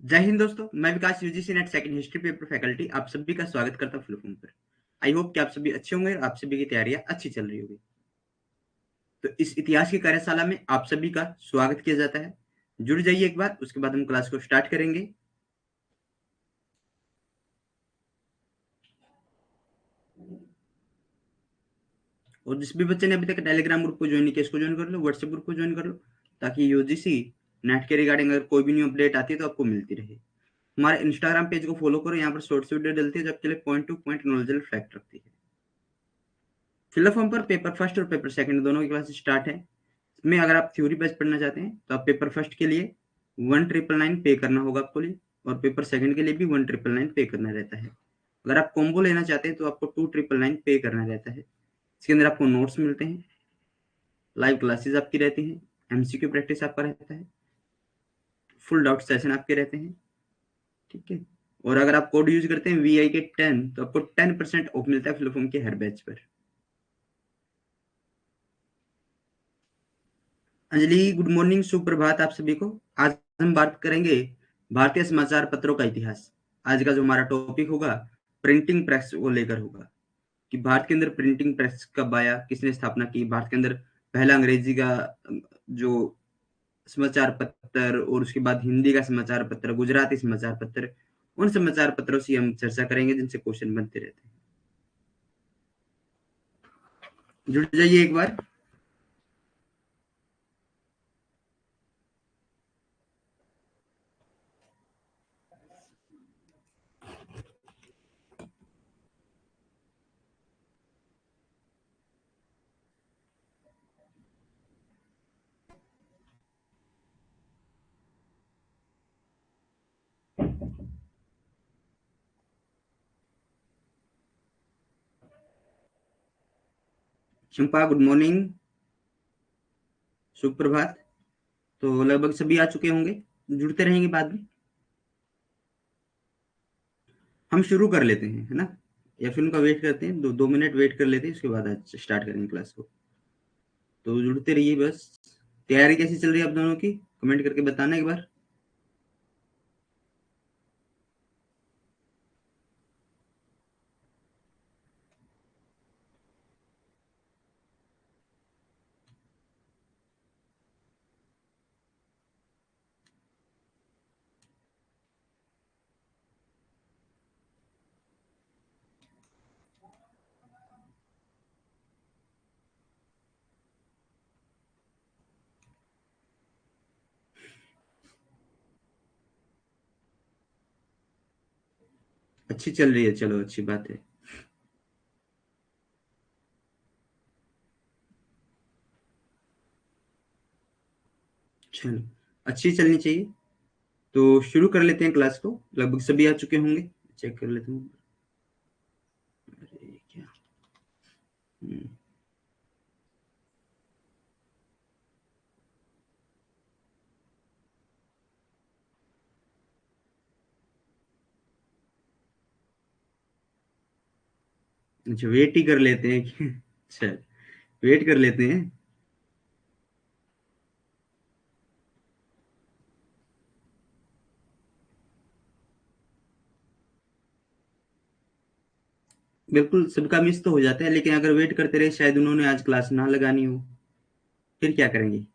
जय हिंद दोस्तों, मैं Vikas UGC NET second history paper faculty आप सभी का स्वागत करता हूँ फुल फॉर्म पर। आई होप कि आप सभी अच्छे होंगे और आप सभी की तैयारियां अच्छी चल रही होगी। तो इस इतिहास की कार्यशाला में आप सभी का स्वागत किया जाता है। जुड़ जाइए एक बार, उसके बाद हम क्लास को स्टार्ट करेंगे। और जिस भी बच्चे ने अभी तक टेलीग्राम ग्रुप को ज्वाइन नहीं किया, इसको ज्वाइन कर लो, व्हाट्सएप ग्रुप को ज्वाइन कर लो, ताकि यूजीसी नेट के रिगार्डिंग अगर कोई भी न्यू अपडेट आती है तो आपको मिलती रहे। हमारे इंस्टाग्राम पेज को फॉलो करो, यहाँ पर शॉर्ट्स वीडियो डलती है जो आपके लिए point two point knowledgeable fact रखती है। फिलअप फॉर्म पर पेपर फर्स्ट और पेपर सेकंड दोनों की क्लास स्टार्ट है। इसमें अगर आप थ्योरी बेस्ड पढ़ना चाहते हैं तो आप पेपर फर्स्ट के लिए 1999 पे करना होगा आपको लिए, और पेपर सेकंड के लिए भी 1999 पे करना रहता है। अगर आप कॉम्बो लेना चाहते हैं तो आपको 2999 पे करना रहता है। इसके अंदर आपको नोट्स मिलते हैं, लाइव क्लासेस आपकी रहती हैं, एमसीक्यू प्रैक्टिस आपका रहता है, फुल डाउट सेशन आपके रहते हैं। ठीक है। और अगर आप कोड यूज करते हैं VI के 10 तो आपको 10% ऑफ मिलता है फिलफॉर्म के हर बैच पर। अंजलि, गुड मॉर्निंग, सुप्रभात आप सभी को। आज हम बात करेंगे भारतीय समाचार पत्रों का इतिहास। आज का जो हमारा टॉपिक होगा प्रिंटिंग प्रेस को लेकर होगा, कि भारत के अंदर प्रिंटिंग प्रेस कब आया, किसने स्थापना की, भारत के अंदर पहला अंग्रेजी का जो समाचार पत्र और उसके बाद हिंदी का समाचार पत्र, गुजराती समाचार पत्र, उन समाचार पत्रों से हम चर्चा करेंगे जिनसे क्वेश्चन बनते रहते हैं। जुड़ जाइए एक बार। चंपा, गुड मॉर्निंग, सुप्रभात। तो लगभग सभी आ चुके होंगे, जुड़ते रहेंगे बाद में। हम शुरू कर लेते हैं, है ना? या फिर उनका वेट करते हैं, 2 मिनट वेट कर लेते हैं, उसके बाद आज स्टार्ट करेंगे क्लास को। तो जुड़ते रहिए बस। तैयारी कैसी चल रही है आप दोनों की, कमेंट करके बताना एक बार। अच्छी चल रही है, चलो अच्छी बात है। चलो, अच्छी चलनी चाहिए। तो शुरू कर लेते हैं क्लास को, लगभग सभी आ चुके होंगे। चेक कर लेते हैं। अरे क्या, हम्म, अच्छा वेट ही कर लेते हैं अच्छा, वेट कर लेते हैं। बिल्कुल, सबका मिस तो हो जाता है, लेकिन अगर वेट करते रहे शायद उन्होंने आज क्लास ना लगानी हो, फिर क्या करेंगे?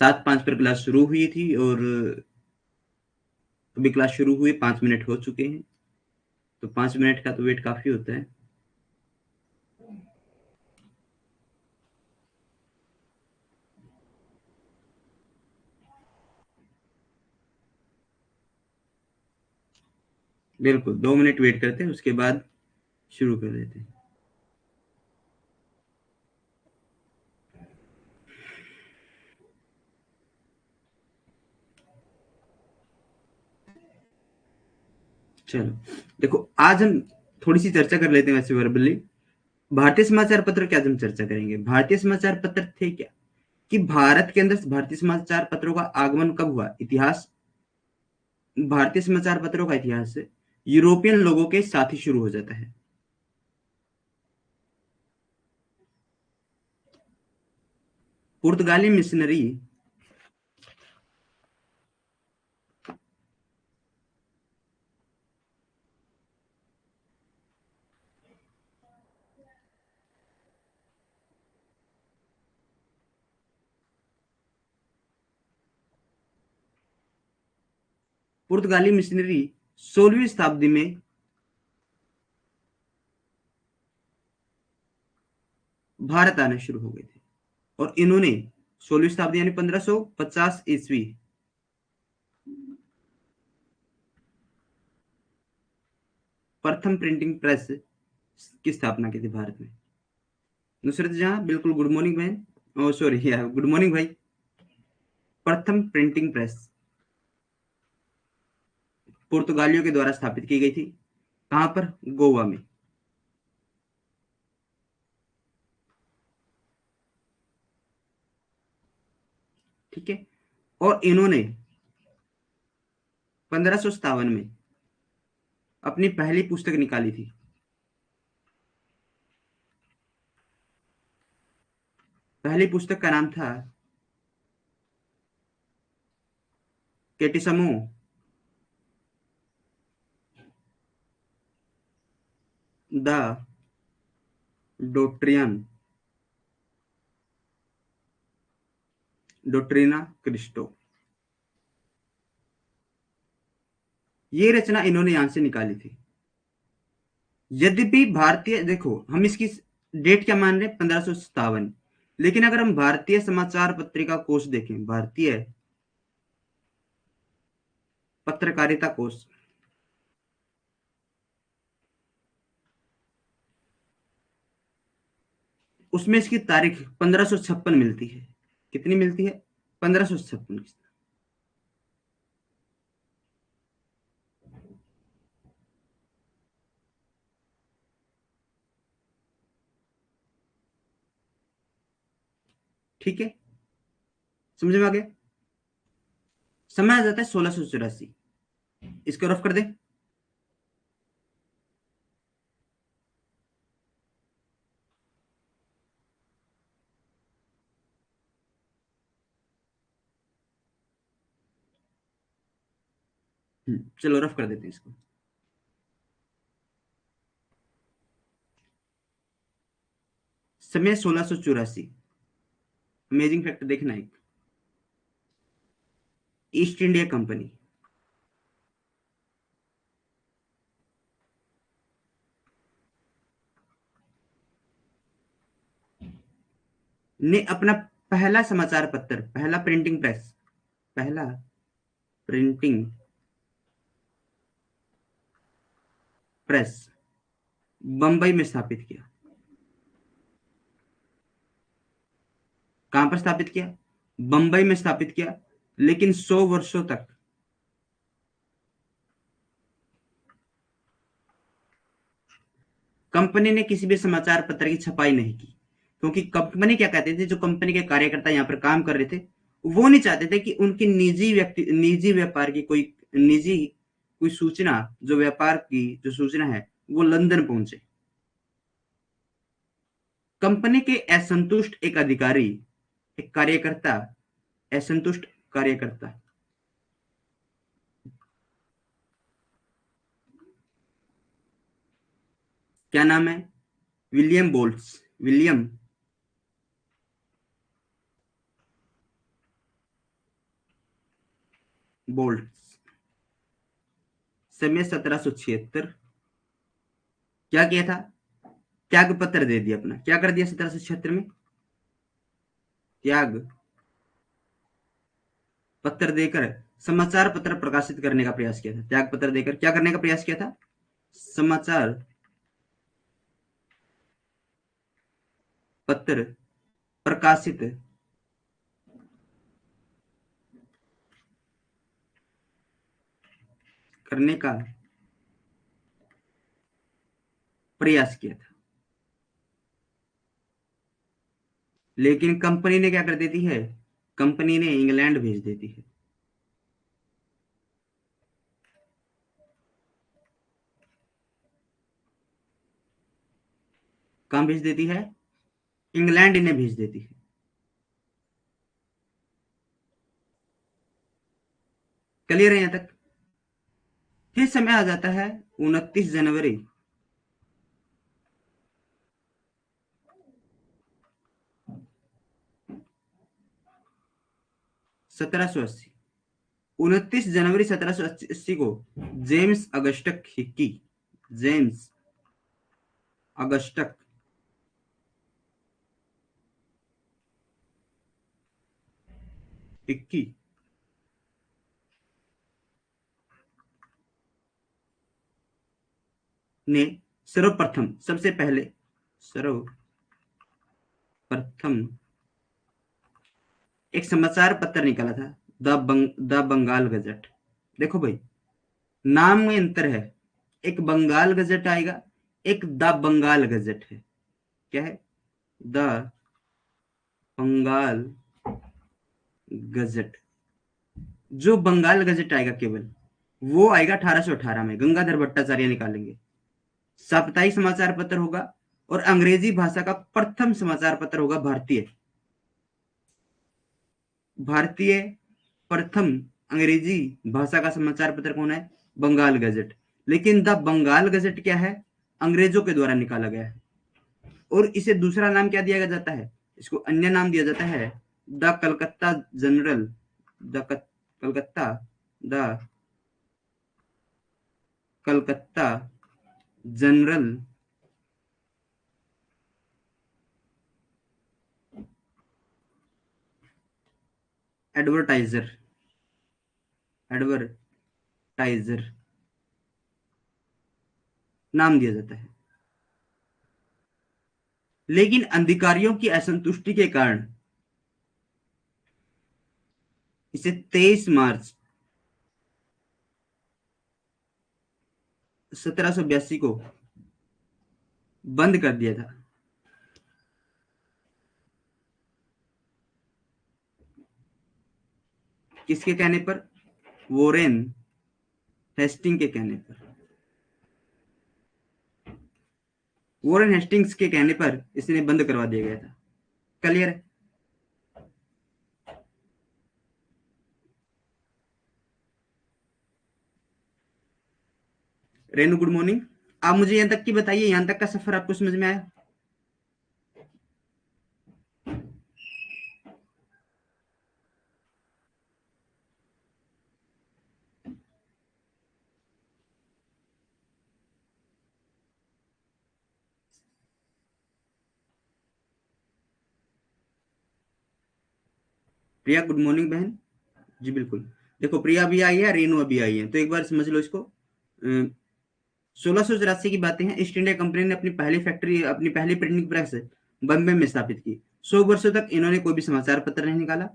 7:05 पर क्लास शुरू हुई थी और अभी क्लास शुरू हुए 5 मिनट हो चुके हैं। तो 5 मिनट का तो वेट काफी होता है। बिल्कुल, 2 मिनट वेट करते हैं, उसके बाद शुरू कर देते हैं। चलो, देखो आज हम थोड़ी सी चर्चा कर लेते हैं वैसे वर्बली। भारतीय समाचार पत्र की आज हम चर्चा करेंगे। भारतीय समाचार पत्र थे क्या, कि भारत के अंदर भारतीय समाचार पत्रों का आगमन कब हुआ, इतिहास। भारतीय समाचार पत्रों का इतिहास यूरोपियन लोगों के साथ ही शुरू हो जाता है। पुर्तगाली मिशनरी पुर्तगाली मिशनरी 16वीं शताब्दी में भारत आने शुरू हो गए थे और इन्होंने 16वीं शताब्दी यानी 1550 ईस्वी प्रथम प्रिंटिंग प्रेस की स्थापना की थी भारत में। नुसरत जहां, बिल्कुल गुड मॉर्निंग बहन। ओ सॉरी यार, गुड मॉर्निंग भाई। प्रथम प्रिंटिंग प्रेस पुर्तगालियों के द्वारा स्थापित की गई थी। कहां पर? गोवा में। ठीक है। और इन्होंने 1557 में अपनी पहली पुस्तक निकाली थी। पहली पुस्तक का नाम था केटिसमो द डोट्रियन डोट्रिना क्रिस्टो। ये रचना इन्होंने यहां से निकाली थी। यद्यपि भारतीय, देखो हम इसकी डेट क्या मान रहे हैं, 1557। लेकिन अगर हम भारतीय समाचार पत्रिका कोश देखें, भारतीय पत्रकारिता कोश, उसमें इसकी तारीख 1556 मिलती है। कितनी मिलती है? 1556 की। ठीक है, समझ में आ गया। समय आ जाता है 1684। इसको रफ कर दे। चलो रफ कर देते हैं इसको। समय 1684। अमेजिंग फैक्ट देखना एक। ईस्ट इंडिया कंपनी ने अपना पहला समाचार पत्र, पहला प्रिंटिंग प्रेस, पहला प्रिंटिंग प्रेस बंबई में स्थापित किया। कहां पर स्थापित किया? बंबई में स्थापित किया। लेकिन 100 वर्षों तक कंपनी ने किसी भी समाचार पत्र की छपाई नहीं की, क्योंकि कंपनी क्या कहते थे, जो कंपनी के कार्यकर्ता यहाँ पर काम कर रहे थे, वो नहीं चाहते थे कि उनकी निजी व्यापार की कोई निजी कोई सूचना, जो व्यापार की जो सूचना है, वो लंदन पहुंचे। कंपनी के असंतुष्ट एक अधिकारी, एक कार्यकर्ता, असंतुष्ट कार्यकर्ता, क्या नाम है? William Bolts. William Bolts. समय 1776। क्या किया था? त्याग पत्र दे दिया अपना। क्या कर दिया 1776 में? त्याग पत्र देकर समाचार पत्र प्रकाशित करने का प्रयास किया था। त्याग पत्र देकर क्या करने का प्रयास किया था? समाचार पत्र प्रकाशित करने का प्रयास किया था। लेकिन कंपनी ने क्या कर देती है? कंपनी ने इंग्लैंड भेज देती है। कहां भेज देती है? इंग्लैंड इन्हें भेज देती है। क्लियर है यहां तक? फिर समय आ जाता है 29 जनवरी 1780। 29 जनवरी 1780 को जेम्स अगस्टक हिक्की, जेम्स अगस्टक हिक्की ने सर्वप्रथम, सबसे पहले, सर्वप्रथम एक समाचार पत्र निकाला था, द बंगाल गजट। देखो भाई, नाम में अंतर है, एक बंगाल गजट आएगा, एक द बंगाल गजट है। क्या है? The Bengal gazette. जो बंगाल गजट आएगा केवल, वो आएगा 1818 में, गंगाधर भट्टाचार्य निकालेंगे। साप्ताहिक समाचार पत्र होगा और अंग्रेजी भाषा का प्रथम समाचार पत्र होगा भारतीय, भारतीय प्रथम अंग्रेजी भाषा का समाचार पत्र कौन है? बंगाल गजट। लेकिन द बंगाल गजट क्या है? अंग्रेजों के द्वारा निकाला गया है। और इसे दूसरा नाम क्या दिया जाता है? इसको अन्य नाम दिया जाता है the Calcutta general, Calcutta, the Calcutta general advertiser, advertiser नाम दिया जाता है। लेकिन अधिकारियों की असंतुष्टि के कारण इसे 23 मार्च 1782 को बंद कर दिया था। किसके कहने पर? वोरेन हेस्टिंग के कहने पर। वोरेन हेस्टिंग्स के कहने पर इसने बंद करवा दिया गया था। क्लियर है? Renu good morning. आप मुझे यहां तक की बताइए, यहां तक का सफर आपको समझ में आया? प्रिया गुड मॉर्निंग बहन। जी बिल्कुल। देखो, प्रिया भी आई है, रेनू अभी आई है, तो एक बार समझ लो इसको। 1684 की बातें हैं। ईस्ट इंडिया कंपनी ने अपनी पहली फैक्ट्री, अपनी पहली प्रिंटिंग प्रेस बम्बे में स्थापित की। 100 वर्षों तक इन्होंने कोई भी समाचार पत्र नहीं निकाला।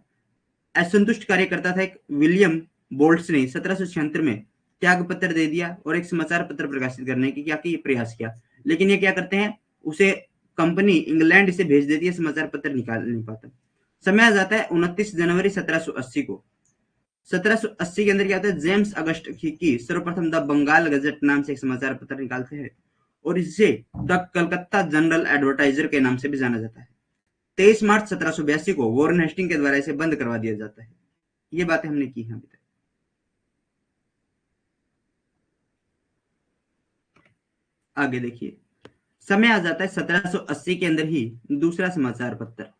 असंतुष्ट कार्यकर्ता था एक विलियम बोल्ट्स ने 1776 में त्याग पत्र दे दिया और एक समाचार पत्र प्रकाशित करने की क्या की प्रयास किया। लेकिन ये क्या करते हैं, उसे कंपनी इंग्लैंड इसे भेज देती है, समाचार पत्र निकाल नहीं पाता। समय आ जाता है 29 जनवरी 1780 को। 1780 के अंदर क्या होता है, जेम्स अगस्ट की सर्वप्रथम द बंगाल गजट नाम से एक समाचार पत्र निकालते हैं और इसे द कलकत्ता जनरल एडवर्टाइजर के नाम से भी जाना जाता है। 23 मार्च 1782 को वॉरेन हेस्टिंग के द्वारा इसे बंद करवा दिया जाता है। ये बातें हमने की हैं अभी तक। आगे देखिए, समय आ जाता है 1780 के अंदर ही दूसरा समाचार पत्र,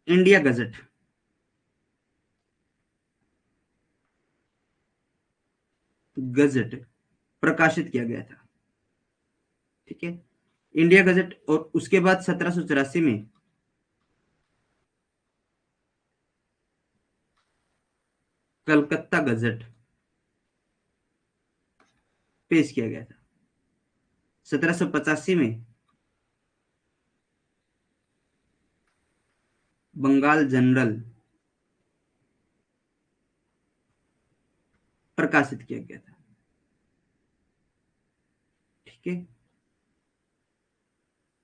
इंडिया गजट। गजट प्रकाशित किया गया था। ठीक है, इंडिया गजट। और उसके बाद 1784 में कलकत्ता गजट पेश किया गया था। 1785 में बंगाल जनरल प्रकाशित किया गया था। ठीक है,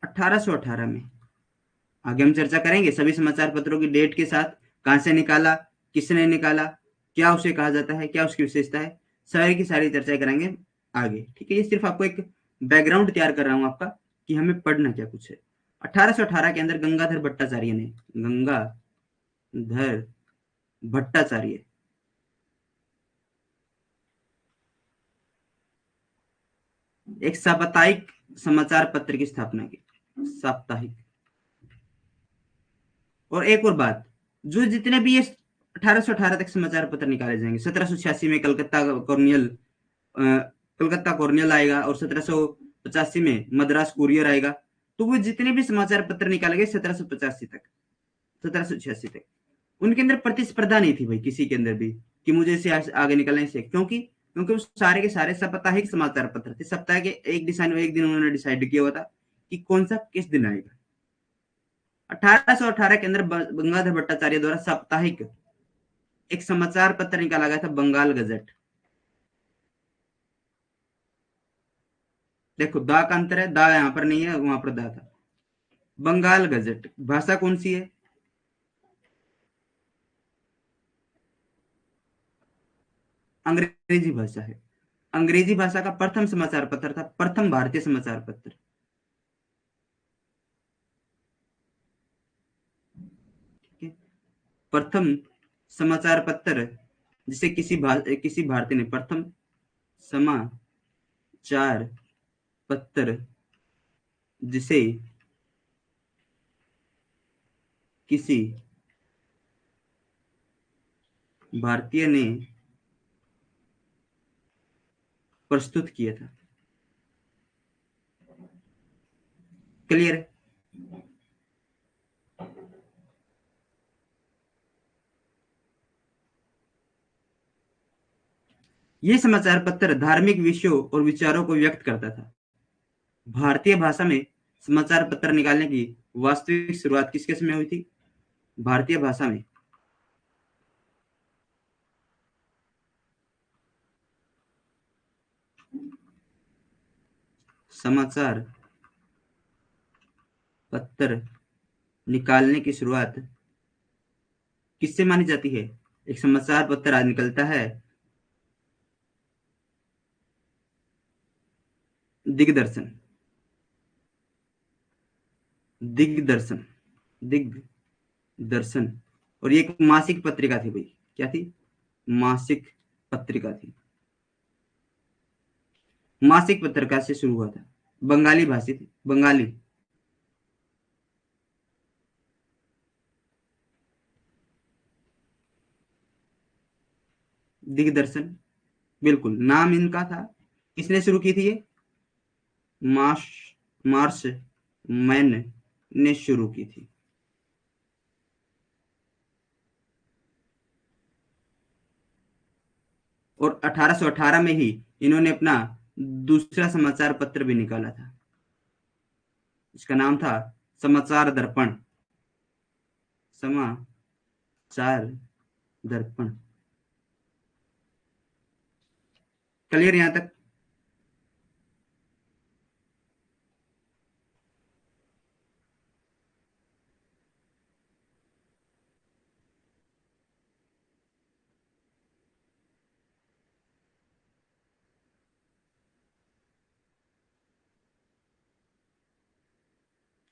1818 में आगे हम चर्चा करेंगे सभी समाचार पत्रों की डेट के साथ, कहां से निकाला, किसने निकाला, क्या उसे कहा जाता है, क्या उसकी विशेषता है, सारी की सारी चर्चा करेंगे आगे। ठीक है, ये सिर्फ आपको एक बैकग्राउंड तैयार कर रहा हूं आपका कि हमें पढ़ना क्या कुछ है। 1818 के अंदर गंगाधर भट्टाचार्य ने, गंगाधर भट्टाचार्य एक साप्ताहिक समाचार पत्र की स्थापना की। साप्ताहिक और एक और बात, जो जितने भी ये 1818 तक समाचार पत्र निकाले जाएंगे, 1786 में कलकत्ता कॉर्नियल आएगा और 1785 में मद्रास कुरियर आएगा। तो वो जितने भी समाचार पत्र निकाले गए 1785 तक, 1786 तक, उनके अंदर प्रतिस्पर्धा नहीं थी भाई किसी के अंदर भी कि मुझे इसे आगे निकलना है। क्योंकि क्योंकि वो सारे के सारे साप्ताहिक समाचार पत्र थे। सप्ताह के एक दिन उन्होंने डिसाइड किया हुआ था कि कौन सा किस दिन आएगा। 1818 के अंदर गंगाधर भट्टाचार्य द्वारा साप्ताहिक एक समाचार पत्र निकाला गया था, बंगाल गजट। देखो दा का अंतर है, दा यहां पर नहीं है, वहां पर दा था। बंगाल गजट भाषा कौन सी है? अंग्रेजी भाषा है। अंग्रेजी भाषा का प्रथम समाचार पत्र था, प्रथम भारतीय समाचार पत्र। ठीक है, प्रथम समाचार पत्र जिसे किसी भारतीय ने, प्रथम समाचार पत्र जिसे किसी भारतीय ने प्रस्तुत किया था। क्लियर है? यह समाचार पत्र धार्मिक विषयों और विचारों को व्यक्त करता था। भारतीय भाषा में समाचार पत्र निकालने की वास्तविक शुरुआत किसके समय हुई थी? भारतीय भाषा में समाचार पत्र निकालने की शुरुआत किससे मानी जाती है? एक समाचार पत्र आज निकलता है, दिग्दर्शन। दिग्दर्शन, दिग्दर्शन। और ये एक मासिक पत्रिका थी भाई। क्या थी? मासिक पत्रिका थी। मासिक पत्रिका से शुरू हुआ था, बंगाली भाषी थी, बंगाली। दिग्दर्शन, बिल्कुल नाम इनका था। किसने शुरू की थी ये? मार्श मार्श मैन ने शुरू की थी। और 1818 में ही इन्होंने अपना दूसरा समाचार पत्र भी निकाला था। इसका नाम था समाचार दर्पण। समाचार दर्पण। क्लियर यहां तक?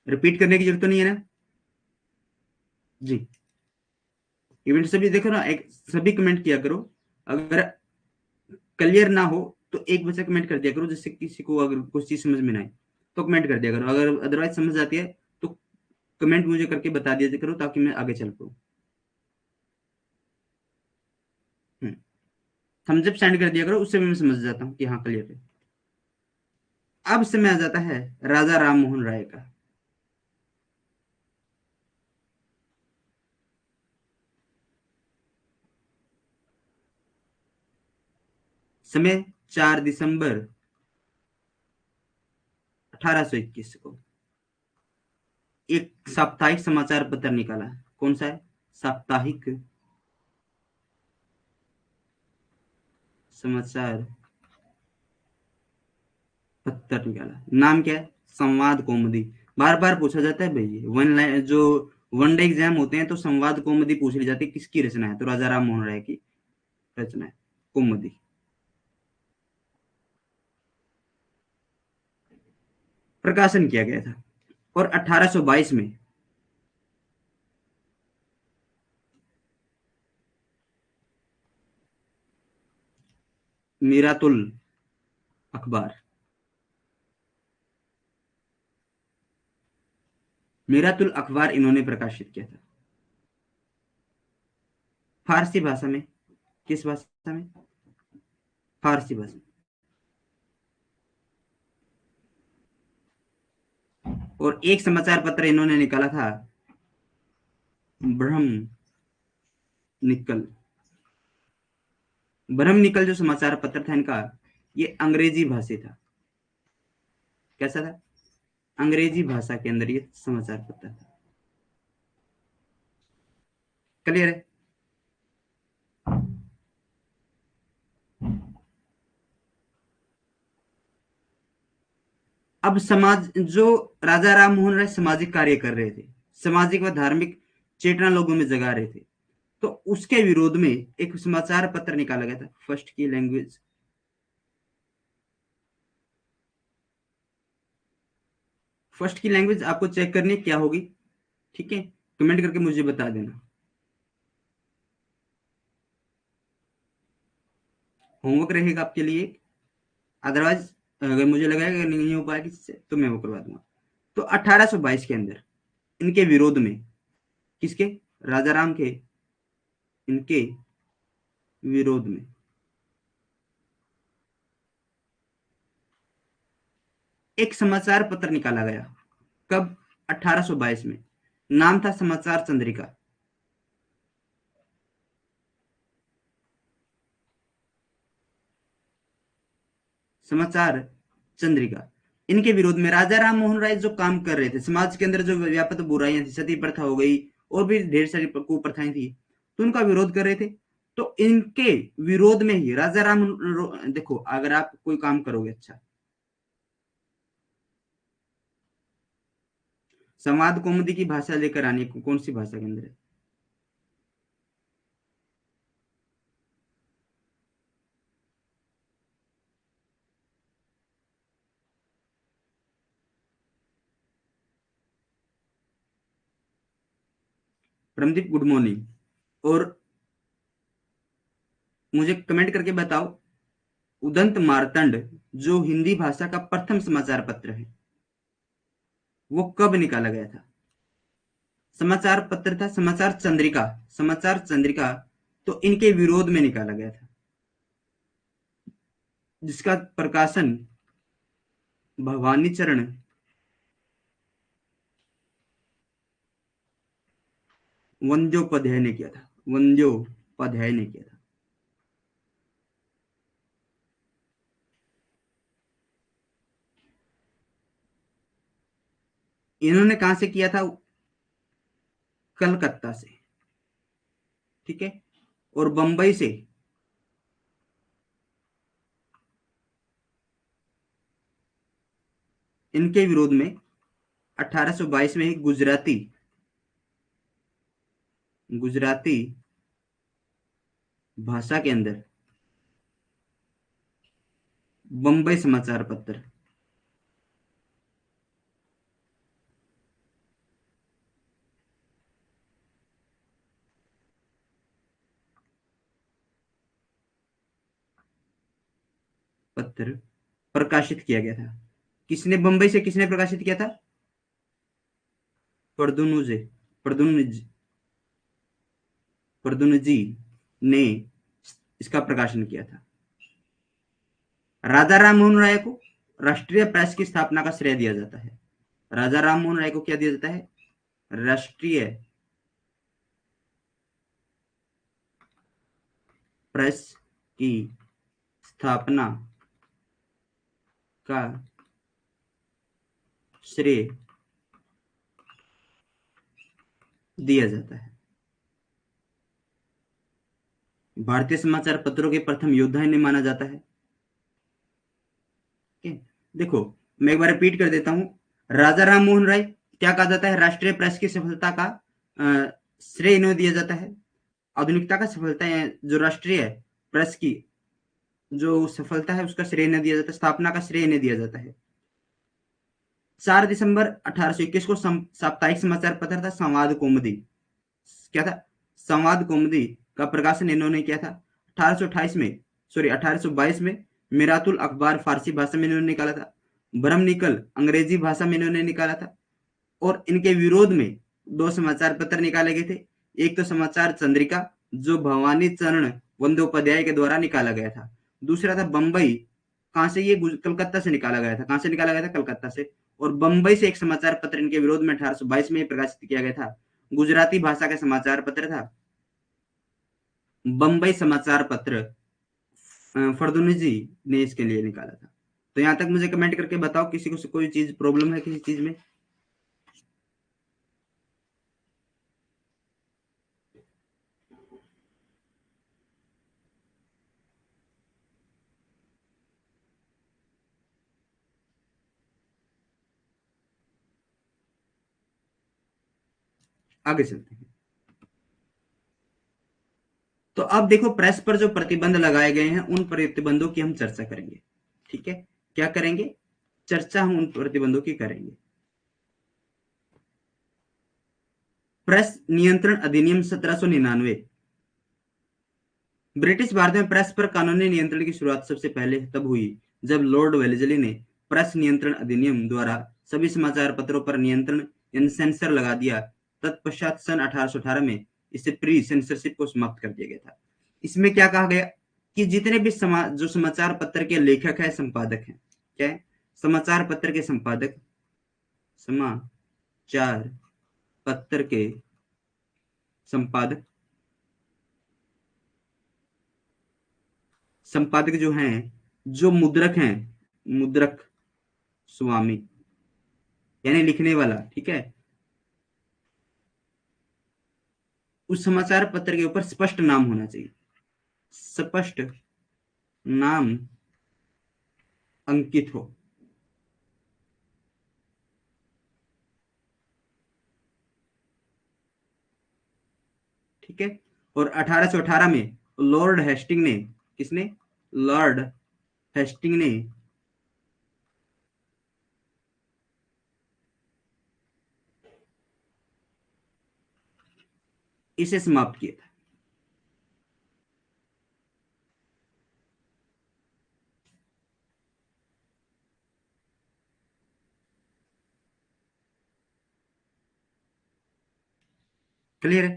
रिपीट करने की जरूरत तो नहीं है ना? जी। इवेंट सभी देखो ना, एक सभी कमेंट किया करो। अगर क्लियर ना हो तो एक बच्चा कमेंट कर दिया करो, जिससे किसी को अगर कुछ चीज समझ में ना आए तो कमेंट कर दिया करो। अगर अदरवाइज समझ आती है तो कमेंट मुझे करके बता दिया करो, ताकि मैं आगे चल पाऊँ। थम्स अप सेंड कर दिया करो, उससे भी मैं समझ जाता हूँ कि हाँ क्लियर है। अब समय आ जाता है राजा राम मोहन राय का। समय 4 दिसंबर 1821 को एक साप्ताहिक समाचार पत्र निकाला। कौन सा है? साप्ताहिक समाचार पत्र निकाला। नाम क्या है? संवाद कौमुदी। बार बार पूछा जाता है भाई, ये वन लाइन जो वनडे एग्जाम होते हैं तो संवाद कौमुदी पूछ ली जाती है, किसकी रचना है? तो राजा राम मोहन राय की रचना है कौमुदी। प्रकाशन किया गया था। और 1822 में मीरातुल अखबार, मीरातुल अखबार इन्होंने प्रकाशित किया था। फारसी भाषा में। किस भाषा में? फारसी भाषा। और एक समाचार पत्र इन्होंने निकाला था, ब्रह्म निकल। ब्रह्म निकल जो समाचार पत्र था इनका, ये अंग्रेजी भाषी था। कैसा था? अंग्रेजी भाषा के अंदर ये समाचार पत्र था। क्लियर है? अब समाज जो राजा राम मोहन राय सामाजिक कार्य कर रहे थे, सामाजिक व धार्मिक चेतना लोगों में जगा रहे थे, तो उसके विरोध में एक समाचार पत्र निकाला गया था, फर्स्ट की लैंग्वेज। फर्स्ट की लैंग्वेज आपको चेक करनी क्या होगी, ठीक है? कमेंट करके मुझे बता देना। होमवर्क रहेगा आपके लिए। अदरवाइज अगर मुझे लगा कि नहीं हो पाएगा किससे, तो मैं वो करवा दूंगा। तो 1822 के अंदर इनके विरोध में, किसके? राजा राम के, इनके विरोध में एक समाचार पत्र निकाला गया। कब? 1822 में। नाम था समाचार चंद्रिका। समाचार चंद्रिका। इनके विरोध में राजा राम मोहन राय जो काम कर रहे थे, समाज के अंदर जो व्यापक बुराइयां थी, सती प्रथा हो गई और भी ढेर सारी कुप्रथाएं थी, तो उनका विरोध कर रहे थे। तो इनके विरोध में ही राजा राम, देखो अगर आप कोई काम करोगे अच्छा, संवाद कौमुदी की भाषा लेकर आनी, कौन सी भाषा के अंदर है? Paramdeep good morning. और मुझे कमेंट करके बताओ, उदंत मार्तंड जो हिंदी भाषा का प्रथम समाचार पत्र है, वो कब निकाला गया था? समाचार पत्र था समाचार चंद्रिका। समाचार चंद्रिका तो इनके विरोध में निकाला गया था, जिसका प्रकाशन भवानी चरण वंद्योपाध्याय ने किया था। वंद्योपाध्याय ने किया था। इन्होंने कहां से किया था? कलकत्ता से, ठीक है? और बंबई से इनके विरोध में 1822 में ही गुजराती भाषा के अंदर बंबई समाचार पत्र पत्र प्रकाशित किया गया था। किसने बंबई से किसने प्रकाशित किया था? परदुनुजे परदुनुज परदुनुजी ने इसका प्रकाशन किया था। राजा राम मोहन राय को राष्ट्रीय प्रेस की स्थापना का श्रेय दिया जाता है। राजा राम मोहन राय को क्या दिया जाता है? राष्ट्रीय प्रेस की स्थापना का श्रेय दिया जाता है। भारतीय समाचार पत्रों के प्रथम योद्धा इन्हें माना जाता है। देखो मैं एक बार रिपीट कर देता हूं। राजा राम मोहन राय क्या कहा जाता है? राष्ट्रीय प्रेस की सफलता का श्रेय इन्हें दिया जाता है। आधुनिकता का सफलता है, जो राष्ट्रीय प्रेस की जो सफलता है उसका श्रेय इन्हें दिया जाता है, स्थापना का श्रेय इन्हें दिया जाता है। 4 दिसंबर 1821 को साप्ताहिक समाचार पत्र था संवाद कौमुदी। क्या था? संवाद कौमुदी का प्रकाशन इन्होंने किया था। 1828 में, सॉरी 1822 में मिरातुल अखबार फारसी भाषा में इन्होंने निकाला था। ब्रह्म निकल अंग्रेजी भाषा में इन्होंने निकाला था। और इनके विरोध में 2 समाचार पत्र निकाले गए थे। एक तो समाचार चंद्रिका जो भवानी चरण बंदोपाध्याय के द्वारा निकाला गया था। दूसरा था बंबई, कहां से, ये कलकत्ता से निकाला गया था। कहां से निकाला गया था? कलकत्ता से। और बंबई से एक समाचार पत्र इनके विरोध में 1822 में प्रकाशित किया गया था। गुजराती भाषा का समाचार पत्र था बंबई समाचार पत्र। फरदुनी जी ने इसके लिए निकाला था। तो यहां तक मुझे कमेंट करके बताओ किसी को कोई चीज प्रॉब्लम है किसी चीज में। आगे चलते हैं। तो अब देखो, प्रेस पर जो प्रतिबंध लगाए गए हैं उन प्रतिबंधों की हम चर्चा करेंगे। ठीक है, क्या करेंगे? चर्चा हम उन प्रतिबंधों की करेंगे। प्रेस नियंत्रण अधिनियम 1799। ब्रिटिश भारत में प्रेस पर कानूनी नियंत्रण की शुरुआत सबसे पहले तब हुई जब लॉर्ड वेलेस्ली ने प्रेस नियंत्रण अधिनियम द्वारा सभी समाचार पत्रों पर नियंत्रण यानी सेंसर लगा दिया। तत्पश्चात सन 1818 में इसे प्री सेंसरशिप को समाप्त कर दिया गया था। इसमें क्या कहा गया कि जितने भी जो समाचार पत्र के लेखक है, संपादक हैं, क्या है? समाचार पत्र के संपादक, समाचार पत्र के संपादक, संपादक जो हैं, जो मुद्रक हैं, मुद्रक स्वामी यानी लिखने वाला, ठीक है, उस समाचार पत्र के ऊपर स्पष्ट नाम होना चाहिए। स्पष्ट नाम अंकित हो। ठीक है। और 1818 में लॉर्ड हेस्टिंग ने, किसने? लॉर्ड हेस्टिंग ने इसे समाप्त किया था। क्लियर है?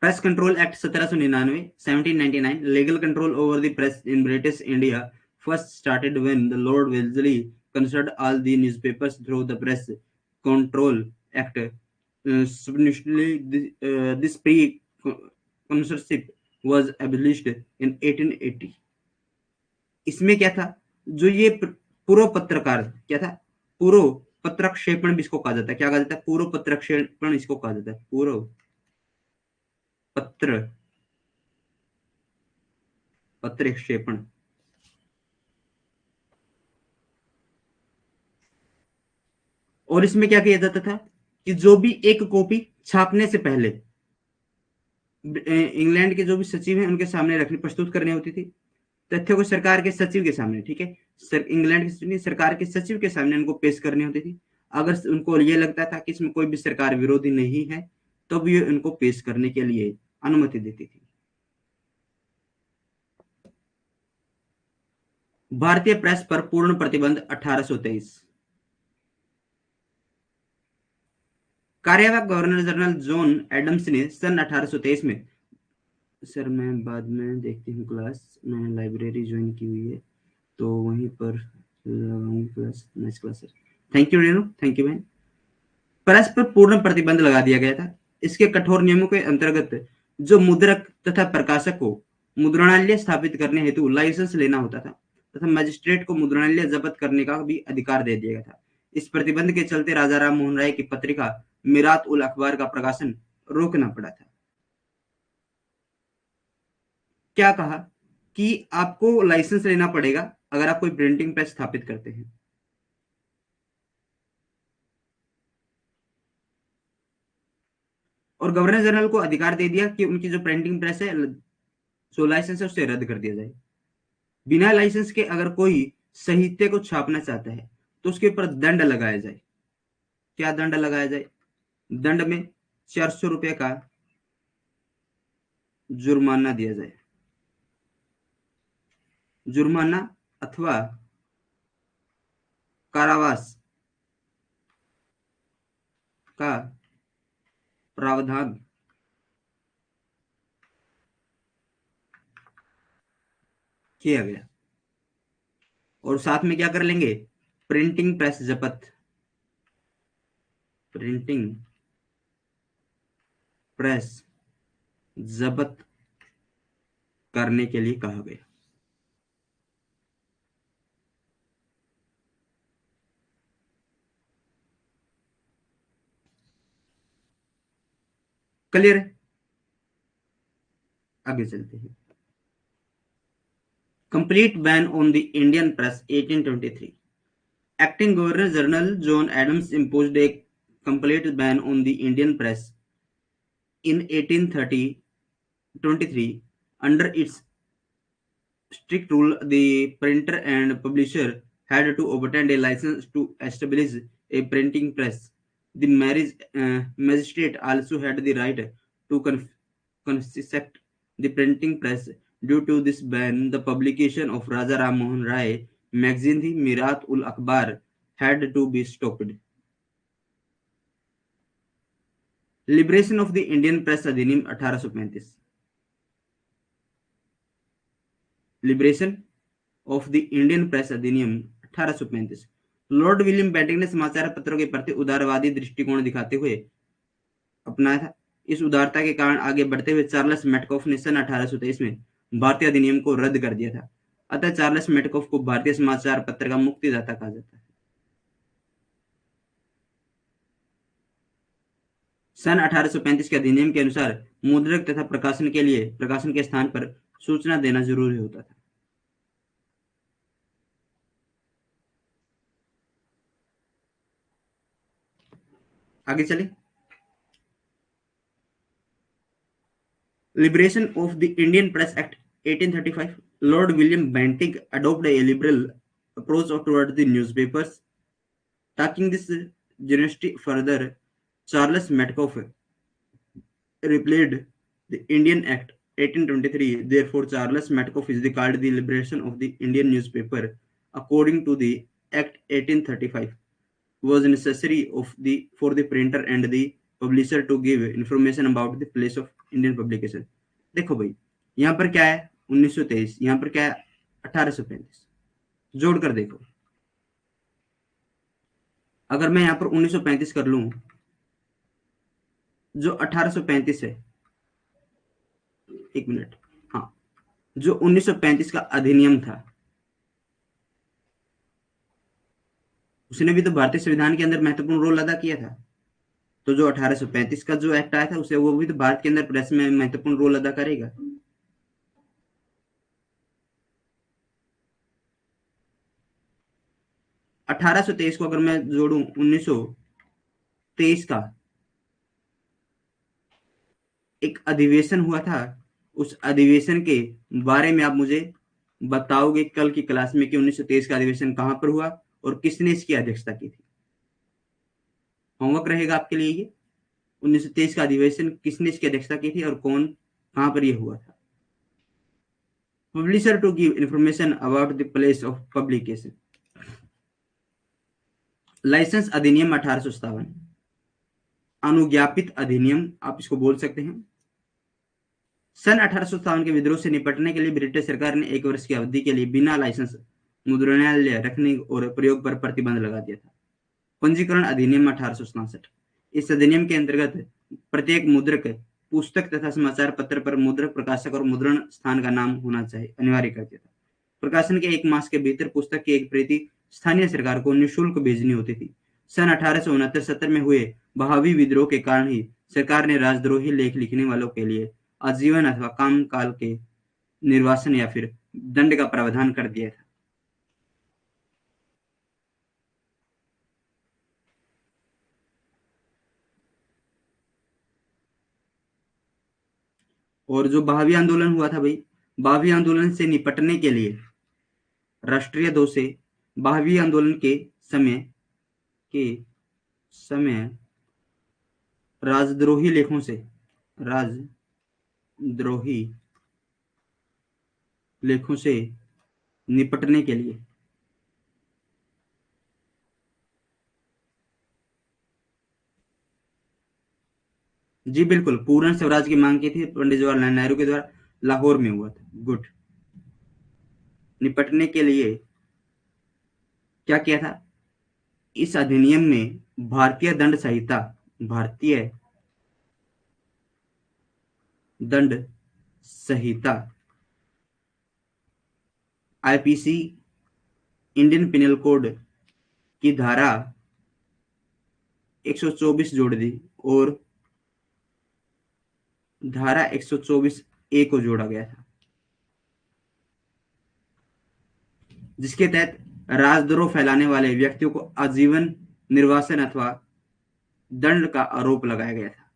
Press control act 1799, 1799, legal control over the press in British India first started when the Lord Wellesley considered all the newspapers through the Press Control Act. Subsequently, this pre-censorship was abolished in 1880. इसमें क्या था? जो ये पूर्व पत्रकार, क्या था? पूर्व पत्रक्षेपण भी इसको कहा जाता है। क्या कहा जाता है? पूर्व पत्रक्षेपण इसको कहा जाता है। पूर्व पत्र पत्रक्षेपण। और इसमें क्या किया जाता था कि जो भी एक कॉपी छापने से पहले इंग्लैंड के जो भी सचिव हैं उनके सामने रखनी, प्रस्तुत करनी होती थी। तथ्यों को सरकार के सचिव के सामने, ठीक है, इंग्लैंड के सरकार के सचिव के सामने उनको पेश करनी होती थी। अगर उनको ये लगता था कि इसमें कोई भी सरकार विरोधी नहीं है तो भी ये उनको पेश करने के लिए अनुमति देती थी। भारतीय प्रेस पर पूर्ण प्रतिबंध 1823। कार्यवाहक गवर्नर जनरल जॉन एडम्स ने सन 1823 में, सर मैं बाद में देखती हूँ क्लास, मैंने लाइब्रेरी ज्वाइन की हुई है तो वहीं पर लगाऊंगी class. Next class sir. Thank you Renu, thank you बहन। प्रेस पर पूर्ण प्रतिबंध लगा दिया गया था। इसके कठोर नियमों के अंतर्गत जो मुद्रक तथा प्रकाशक को मुद्रणालय स्थापित करने हेतु लाइसेंस लेना होता था तथा मजिस्ट्रेट को मुद्रणालय जब्त करने का भी अधिकार दे दिया गया था। इस प्रतिबंध के चलते राजा राम मोहन राय की पत्रिका मिरात उल अखबार का प्रकाशन रोकना पड़ा था। क्या कहा कि आपको लाइसेंस लेना पड़ेगा अगर आप कोई प्रिंटिंग प्रेस स्थापित करते हैं। और गवर्नर जनरल को अधिकार दे दिया कि उनकी जो प्रिंटिंग प्रेस है, जो लाइसेंस है, उससे रद्द कर दिया जाए। बिना लाइसेंस के अगर कोई साहित्य को छापना चाहता है तो उसके ऊपर दंड लगाया जाए। क्या दंड लगाया जाए? दंड में 400 रुपए का जुर्माना दिया जाए। जुर्माना अथवा कारावास का प्रावधान किया गया। और साथ में क्या कर लेंगे, प्रिंटिंग प्रेस जब्त, प्रिंटिंग प्रेस जब्त करने के लिए कहा गया। क्लियर है? आगे चलते हैं। Complete ban on the Indian press 1823। Acting Governor General John Adams imposed a complete ban on the Indian press in 1823. Under its strict rule, the printer and publisher had to obtain a license to establish a printing press. The magistrate also had the right to confiscate the printing press. Due to this ban, the publication of Raja Ram Mohan Rai magazine, the Mirat ul Akbar, had to be stopped. Liberation of the Indian press अधिनियम 1835। Liberation of the Indian press अधिनियम 1835। Lord William Bentinck ने समाचार पत्रों के प्रति उदारवादी दृष्टिकोण दिखाते हुए अपनाया था। इस उदारता के कारण आगे बढ़ते हुए चार्ल्स मेटकॉफ ने सन 1823 में भारतीय अधिनियम को रद्द कर दिया था। अतः चार्ल्स मेटकॉफ को भारतीय समाचार पत्र का मुक्तिदाता कहा जाता है। सन 1835 के अधिनियम के अनुसार मुद्रक तथा प्रकाशन के लिए प्रकाशन के स्थान पर सूचना देना जरूरी होता था। आगे चले। Liberation of the Indian press act 1835। Lord William Bentinck adopted a liberal approach toward the newspapers. Taking this generosity further, Charles Metcalfe repealed the Indian Act 1823. Therefore, Charles Metcalfe is called the liberation of the Indian newspaper. According to the Act 1835, was necessary for the printer and the publisher to give information about the place of Indian publication. देखो भाई, यहाँ पर क्या है 1923, यहाँ पर क्या है 1835, जोड़कर देखो। अगर मैं यहाँ पर 1935 कर लूं, जो 1835 है, एक मिनट, हाँ, जो 1935 का अधिनियम था, उसने भी तो भारतीय संविधान के अंदर महत्वपूर्ण रोल अदा किया था। तो जो 1835 का जो एक्ट आया था, उसे वो भी तो भारत के अंदर प्रेस में महत्वपूर्ण रोल अदा करेगा। 1823 को अगर मैं जोड़ूं 1923 का एक अधिवेशन हुआ था, उस अधिवेशन के बारे में आप मुझे बताओगे कल की क्लास में कि 1923 का अधिवेशन कहां पर हुआ और किसने इसकी अध्यक्षता की थी। होमवर्क रहेगा आपके लिए ये, 1923 का अधिवेशन किसने इसकी अध्यक्षता की थी और कौन कहां पर यह हुआ था। Publisher to give information about the place of publication. Licence अधिनियम 1857, अनुज्ञापित अधिनियम आप इसको बोल सकते हैं। सन 1857 के विद्रोह से निपटने के लिए ब्रिटिश सरकार ने 1 वर्ष की अवधि के लिए बिना लाइसेंस मुद्रणालय रखने और प्रयोग पर प्रतिबंध लगा दिया था। पंजीकरण अधिनियम 1867। इस अधिनियम के अंतर्गत प्रत्येक मुद्रक पुस्तक तथा समाचार पत्र पर मुद्रक, प्रकाशक और मुद्रण स्थान का नाम होना चाहिए, अनिवार्य कर दिया था। प्रकाशन के 1 मास के भीतर पुस्तक की एक प्रति स्थानीय सरकार को निःशुल्क भेजनी होती थी। सन 1869-70 में हुए बहावी विद्रोह के कारण ही सरकार ने राजद्रोही लेख लिखने वालों के लिए आजीवन अथवा काम काल के निर्वासन या फिर दंड का प्रावधान कर दिया था। और जो बहावी आंदोलन हुआ था भाई, बहावी आंदोलन से निपटने के लिए राष्ट्रीय 2 से बहावी आंदोलन के समय राजद्रोही लेखों से निपटने के लिए जी बिल्कुल पूर्ण स्वराज की मांग की थी पंडित जवाहरलाल नेहरू के द्वारा, लाहौर में हुआ था। गुड। निपटने के लिए क्या किया था? इस अधिनियम में भारतीय दंड संहिता आईपीसी, इंडियन पिनल कोड की धारा 124 जोड़ दी और धारा 124 ए को जोड़ा गया था, जिसके तहत राजद्रोह फैलाने वाले व्यक्तियों को आजीवन निर्वासन अथवा दंड का आरोप लगाया गया था।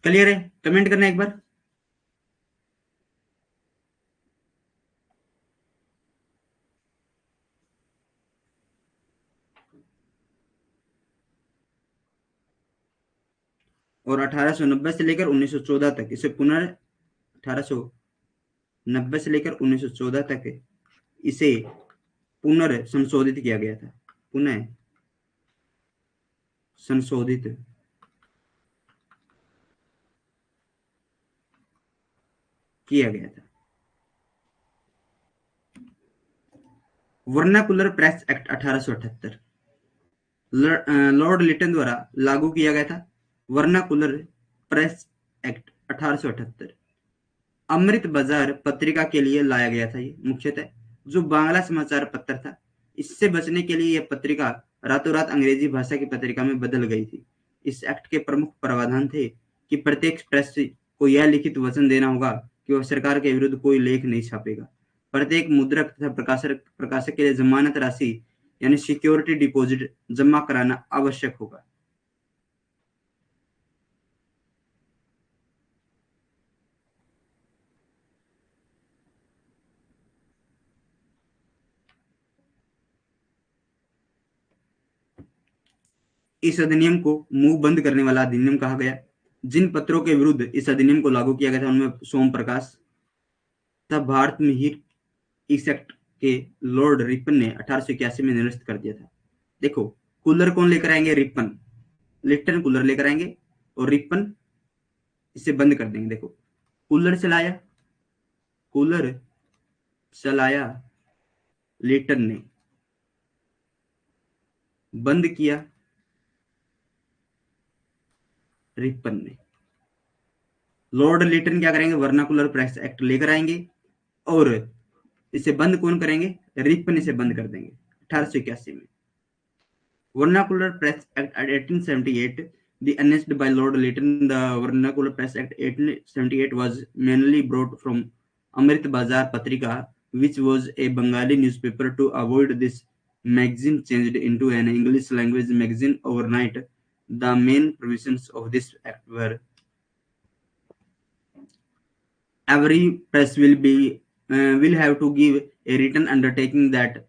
क्लियर है? कमेंट करना एक बार। और 1890 से लेकर 1914 तक इसे 1890 से लेकर 1914 तक इसे पुनर्संशोधित किया गया था। पुनः संशोधित किया गया था। Vernacular press act 1878 lord Lytton द्वारा लागू किया गया था। वर्नाकुलर प्रेस एक्ट 1878 अमृत बाजार पत्रिका के लिए लाया गया था। ये मुख्यतः जो बांग्ला समाचार पत्र था, इससे बचने के लिए यह पत्रिका रातों रात अंग्रेजी भाषा की पत्रिका में बदल गई थी। इस एक्ट के प्रमुख प्रावधान थे कि प्रत्येक प्रेस को यह लिखित वचन देना होगा कि वह सरकार के विरुद्ध कोई लेख नहीं छापेगा। प्रत्येक मुद्रक तथा प्रकाशक के लिए जमानत राशि यानी सिक्योरिटी डिपॉजिट जमा कराना आवश्यक होगा। इस अधिनियम को मुंह बंद करने वाला अधिनियम कहा गया। जिन पत्रों के विरुद्ध इस अधिनियम को लागू किया गया था उनमें सोम प्रकाश तथा भारत में ही इस एक्ट के लॉर्ड रिपन ने 1881 में निरस्त कर दिया था। देखो, कूलर कौन लेकर आएंगे? रिपन। लिप्टन कूलर लेकर आएंगे और रिपन इसे बंद कर देंगे। देखो, कूलर चलाया लिप्टन ने, बंद किया रिपन ने। लॉर्ड लिटन क्या करेंगे? वर्नाकुलर प्रेस एक्ट लेकर आएंगे और इसे बंद कौन करेंगे? रिपन इसे बंद कर देंगे 1881 में। Vernacular Press Act 1878, the annexed by Lord Lytton. The Vernacular Press Act 1878 was mainly brought from Amrit Bazar Patrika, which was a Bengali newspaper. To avoid this, magazine changed into an English language magazine overnight. The main provisions of this act were: every press will have to give a written undertaking that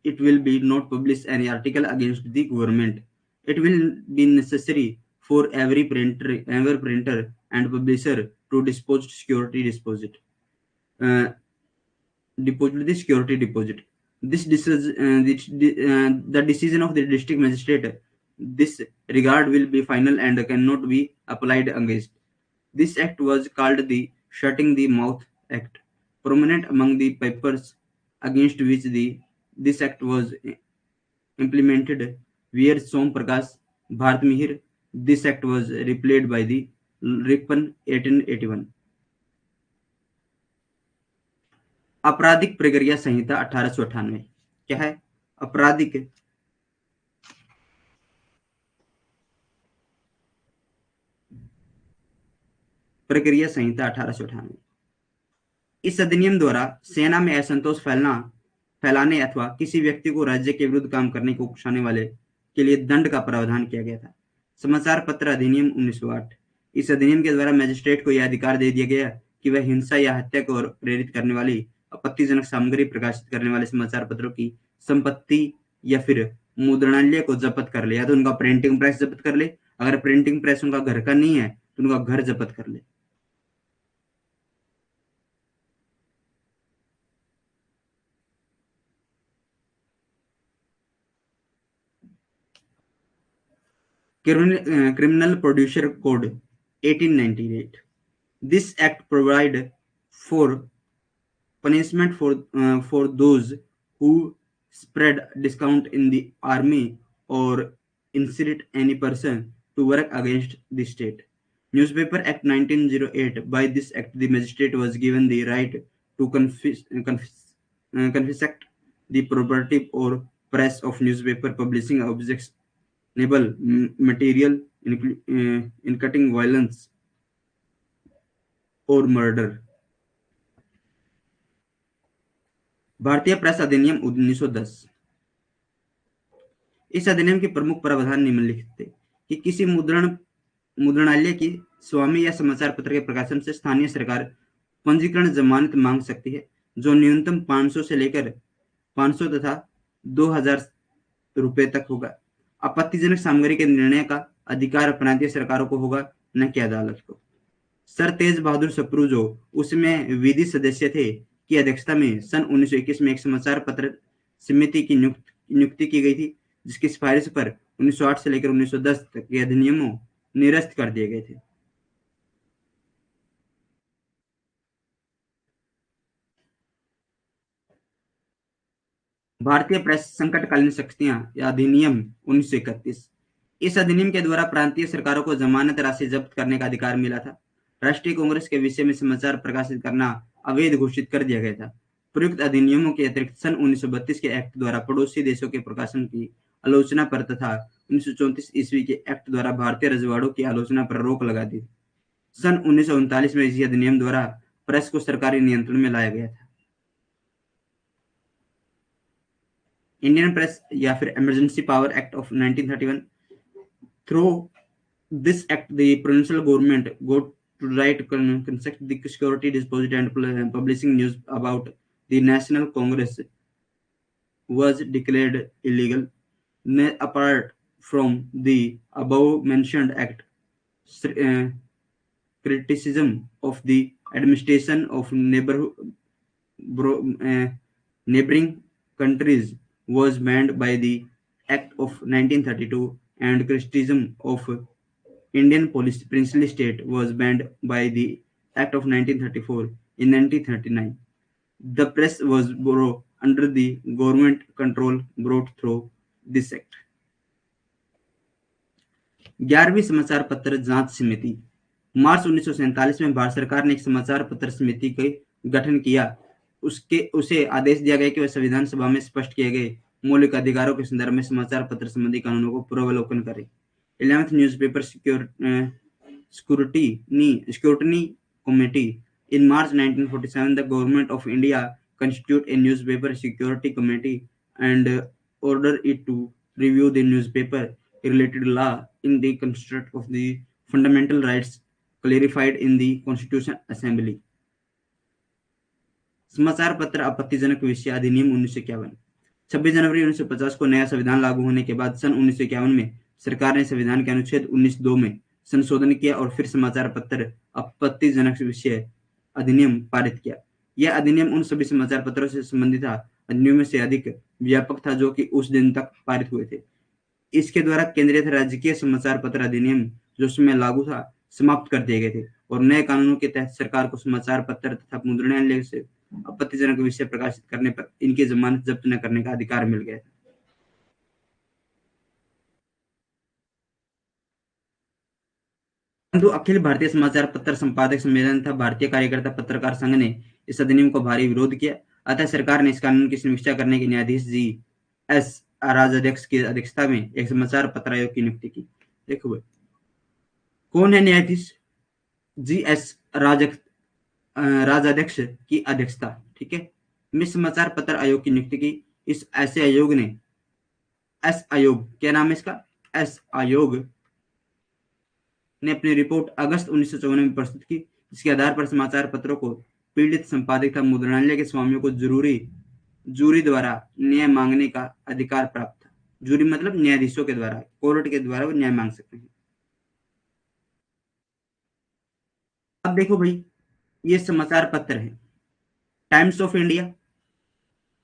it will be not publish any article against the government. It will be necessary for every printer and publisher to deposit uh, the security deposit. The decision of the district magistrate this regard will be final and cannot be applied against. This act was called the Shutting the Mouth Act. Prominent among the papers against which this act was implemented were Som Prakash, Bharat Mihir. This act was repealed by the Ripon 1881. आपराधिक प्रक्रिया संहिता 1898 क्या है? आपराधिक प्रक्रिया संहिता 1898। इस अधिनियम द्वारा सेना में असंतोष फैलाने अथवा किसी व्यक्ति को राज्य के विरुद्ध काम करने को उकसाने वाले के लिए दंड का प्रावधान किया गया था। समाचार पत्र अधिनियम 1908। इस अधिनियम के द्वारा मजिस्ट्रेट को यह अधिकार दे दिया गया कि वह हिंसा या हत्या को प्रेरित करने वाली आपत्तिजनक सामग्री प्रकाशित करने वाले समाचार पत्रों की संपत्ति या फिर मुद्रणालय को जब्त कर ले, या तो उनका प्रिंटिंग प्रेस जब्त कर ले। अगर प्रिंटिंग प्रेस उनका घर का नहीं है तो उनका घर जब्त कर ले। Criminal Producer Code 1898. This act provide for punishment for those who spread discount in the army or incite any person to work against the state. Newspaper Act 1908. By this act, the magistrate was given the right to confiscate the property or press of newspaper publishing objectionable material, including violence और murder. भारतीय press अधिनियम 1910। इस अधिनियम के प्रमुख प्रावधान निम्नलिखित थे कि किसी मुद्रणालय की स्वामी या समाचार पत्र के प्रकाशन से स्थानीय सरकार पंजीकरण जमानत मांग सकती है, जो न्यूनतम 500 से लेकर 500 तथा 2000 रुपए तक होगा। आपत्तिजनक सामग्री के निर्णय का अधिकार प्रांतीय सरकारों को होगा, न कि अदालत को। सर तेज बहादुर सप्रू, जो उसमें विधि सदस्य थे, की अध्यक्षता में सन 1921 में एक समाचार पत्र समिति की नियुक्ति की गई थी, जिसकी सिफारिश पर 1908 से लेकर 1910 तक के अधिनियमों निरस्त कर दिए गए थे। भारतीय प्रेस संकटकालीन शक्तियां या अधिनियम 1931। इस अधिनियम के द्वारा प्रांतीय सरकारों को जमानत राशि जब्त करने का अधिकार मिला था। राष्ट्रीय कांग्रेस के विषय में समाचार प्रकाशित करना अवैध घोषित कर दिया गया था। प्रयुक्त अधिनियमों के अतिरिक्त सन 1932 के एक्ट द्वारा पड़ोसी देशों के प्रकाशन की आलोचना पर तथा 1934 ईस्वी के एक्ट द्वारा भारतीय रजवाड़ों की आलोचना पर रोक लगा दी। सन 1939 में इसी अधिनियम द्वारा प्रेस को सरकारी नियंत्रण में लाया गया था। इंडियन प्रेस या फिर emergency power act of 1931। Through this act the provincial government got to right to construct the security deposit and publishing news about the National Congress was declared illegal. Apart from the above mentioned act, criticism of the administration of neighboring countries was banned by the Act of 1932, and criticism of Indian princely state was banned by the Act of 1934. In 1939, the press was brought under the government control brought through this act. 11वीं समाचार पत्र जांच समिति। मार्च 1947 में भारत सरकार ने एक समाचार पत्र समिति का गठन किया। उसे आदेश दिया गया कि वह संविधान सभा में स्पष्ट किए गए मौलिक अधिकारों के संदर्भ में समाचार पत्र संबंधी कानूनों को पूर्वावलोकन करे। 11th Newspaper Scrutiny Committee. In March 1947, the government of India constituted a newspaper security committee and ordered it to review the newspaper related law in the construct of the fundamental rights clarified in the Constitution Assembly. समाचार पत्र आपत्तिजनक विषय अधिनियम 1951। 26 जनवरी 1950 को नया संविधान लागू होने के बाद सन 1951 में सरकार ने संविधान के अनुच्छेद 19(2) में संशोधन किया और फिर समाचार पत्र आपत्तिजनक विषय अधिनियम पारित किया। यह अधिनियम उन सभी समाचार पत्रों से संबंधित अधिनियमों से अधिक व्यापक था जो कि उस दिन तक पारित हुए थे। इसके द्वारा केंद्रीय तथा राज्य समाचार पत्र अधिनियम जो समय लागू था समाप्त कर दिए गए थे और नए कानूनों के तहत सरकार को समाचार पत्र तथा मुद्रणालय से आपत्तिजनक विषय प्रकाशित करने पर इनकी जमानत जब्त न करने का अधिकार मिल गया था। परंतु अखिल भारतीय समाचार पत्र संपादक सम्मेलन तथा भारतीय कार्यकर्ता पत्रकार संघ ने इस अधिनियम को भारी विरोध किया। अतः सरकार ने इस कानून की समीक्षा करने के न्यायाधीश जी एस राजाध्यक्ष की अध्यक्षता में एक समाचार पत्र आयोग की नियुक्ति की। देखो कौन है न्यायाधीश? जी एस राजाध्यक्ष की अध्यक्षता, ठीक है, में समाचार पत्र आयोग की नियुक्ति की। इस ऐसे आयोग ने एस आयोग, क्या नाम है इसका? एस आयोग ने अपनी रिपोर्ट अगस्त 1954 में प्रस्तुत की, जिसके आधार पर समाचार पत्रों को पीड़ित संपादक तथा मुद्रणालय के स्वामियों को जूरी द्वारा न्याय मांगने का अधिकार प्राप्त था। जूरी मतलब न्यायाधीशों के द्वारा, कोर्ट के द्वारा वो न्याय मांग सकते हैं। अब देखो भाई, ये समाचार पत्र है टाइम्स ऑफ इंडिया।